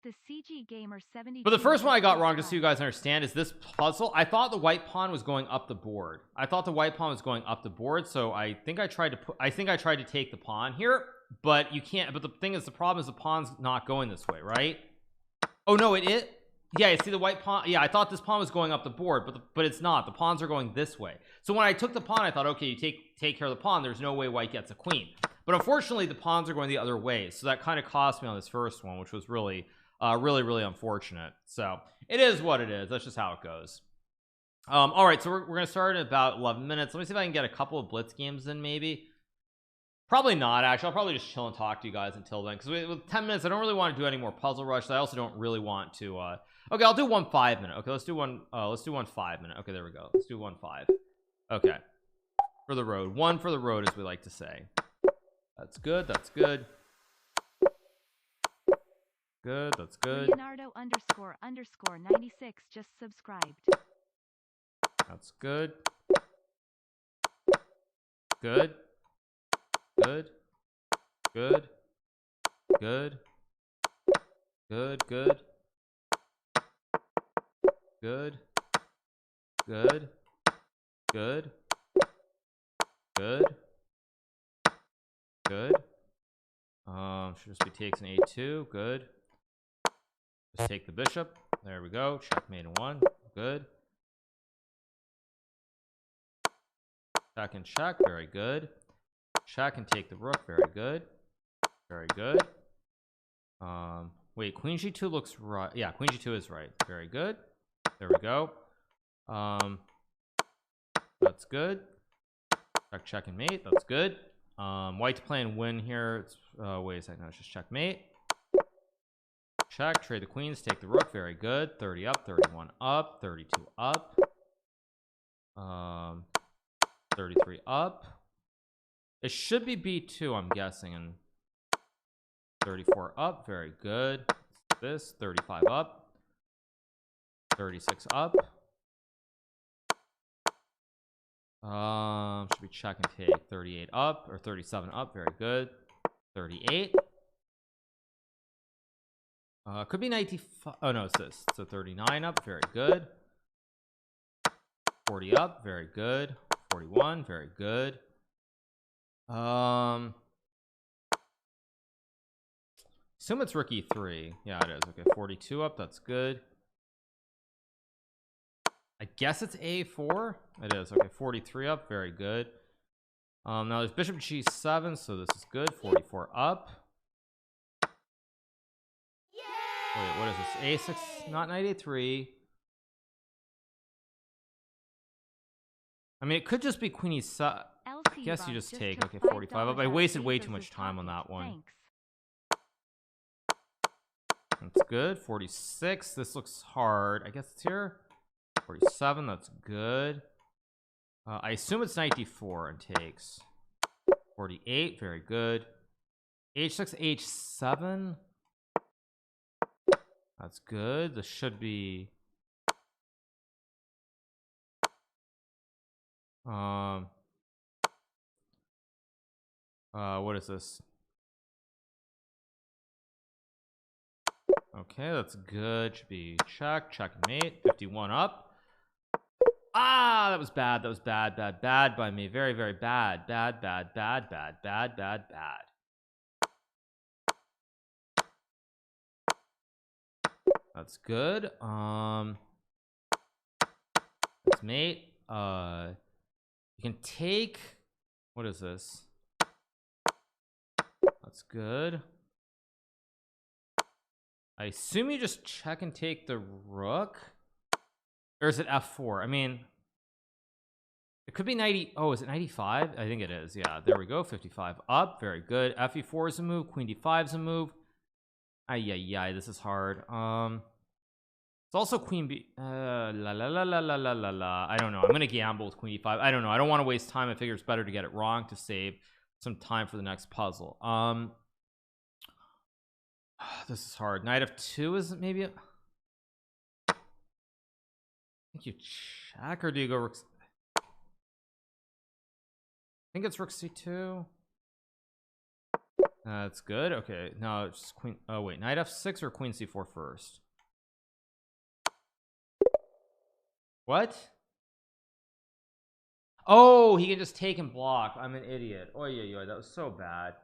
The CG Gamer 72. But the first one I got wrong, just so you guys understand, is this puzzle. I thought the white pawn was going up the board. So I think I tried to take the pawn here, but you can't. But the thing is, the problem is the pawn's not going this way, right? Oh no, yeah, you see the white pawn. Yeah, I thought this pawn was going up the board, but it's not. The pawns are going this way. So when I took the pawn, I thought, okay, you take care of the pawn. There's no way white gets a queen. But unfortunately, the pawns are going the other way. So that kind of cost me on this first one, which was really really unfortunate. So it is what it is. That's just how it goes. All right, so we're gonna start in about 11 minutes. Let me see if I can get a couple of blitz games in. Maybe, probably not. Actually, I'll probably just chill and talk to you guys until then, because with 10 minutes I don't really want to do any more puzzle rush. I also don't really want to okay, I'll do one 5 minute. Okay, let's do one 5 minute. Okay, there we go. Let's do 1 5. Okay, for the road. One for the road, as we like to say. That's good. That's good. Good, that's good. Leonardo __96 just subscribed. That's good. Good. Good. Good. Good. Good. Good. Good. Good. Good. Good. Good. Should just be takes an a2. Good. Just take the bishop. There we go. Checkmate in 1. Good. Check and check. Very good. Check and take the rook. Very good. Very good. Wait, queen g2 looks right. Yeah, queen g2 is right. Very good. There we go. That's good. Check, check, and mate. That's good. White to play and win here. It's wait a second. No, it's just checkmate. Check. Trade the queens. Take the rook. Very good. 30 up. 31 up. 32 up. 33 up. It should be b2, I'm guessing, and 34 up. Very good. This 35 up. 36 up. Should we check and take 38 up or 37 up? Very good. 38. Could be 95. Oh no, it's this. So 39 up. Very good. 40 up. Very good. 41. Very good. Assume it's rook e3. Yeah, it is. Okay, 42 up. That's good. I guess it's a4. It is. Okay, 43 up. Very good. Now there's bishop g7, so this is good. 44 up. Wait, what is this? a6, not knight a3. I mean, it could just be queen e7. I guess you just take. Okay, 45 up. I wasted way too much time on that one. That's good. 46. This looks hard. I guess it's here. 47. That's good. I assume it's knight d4 and takes. 48. Very good. h6, h7. That's good. This should be what is this? Okay, that's good. Should be check, checkmate. 51 up. Ah, that was bad. That was bad, bad, bad by me. Very, very bad. Bad, bad, bad, bad, bad, bad, bad. That's good. That's mate. You can take. What is this? That's good. I assume you just check and take the rook, or is it f4? I mean, it could be 90. Oh, is it 95? I think it is. Yeah, there we go. 55 up. Very good. fe4 is a move. Queen d5 is a move. Ay, this is hard. It's also queen b. La la la la la la la la. I don't know. I'm gonna gamble with queen d5. I don't know. I don't want to waste time. I figure it's better to get it wrong to save some time for the next puzzle. This is hard. Knight f2 is maybe. I think you check, or do you go rook? I think it's rook c2. That's good. Okay, now it's just queen. Oh wait, knight f6 or queen c4 first. What? Oh, he can just take and block. I'm an idiot. Oh yeah, that was so bad.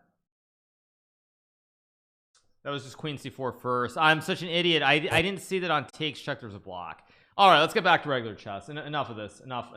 That was just queen c4 first. I'm such an idiot. I didn't see that on takes check there's a block. All right, let's get back to regular chess. Enough of this. Enough.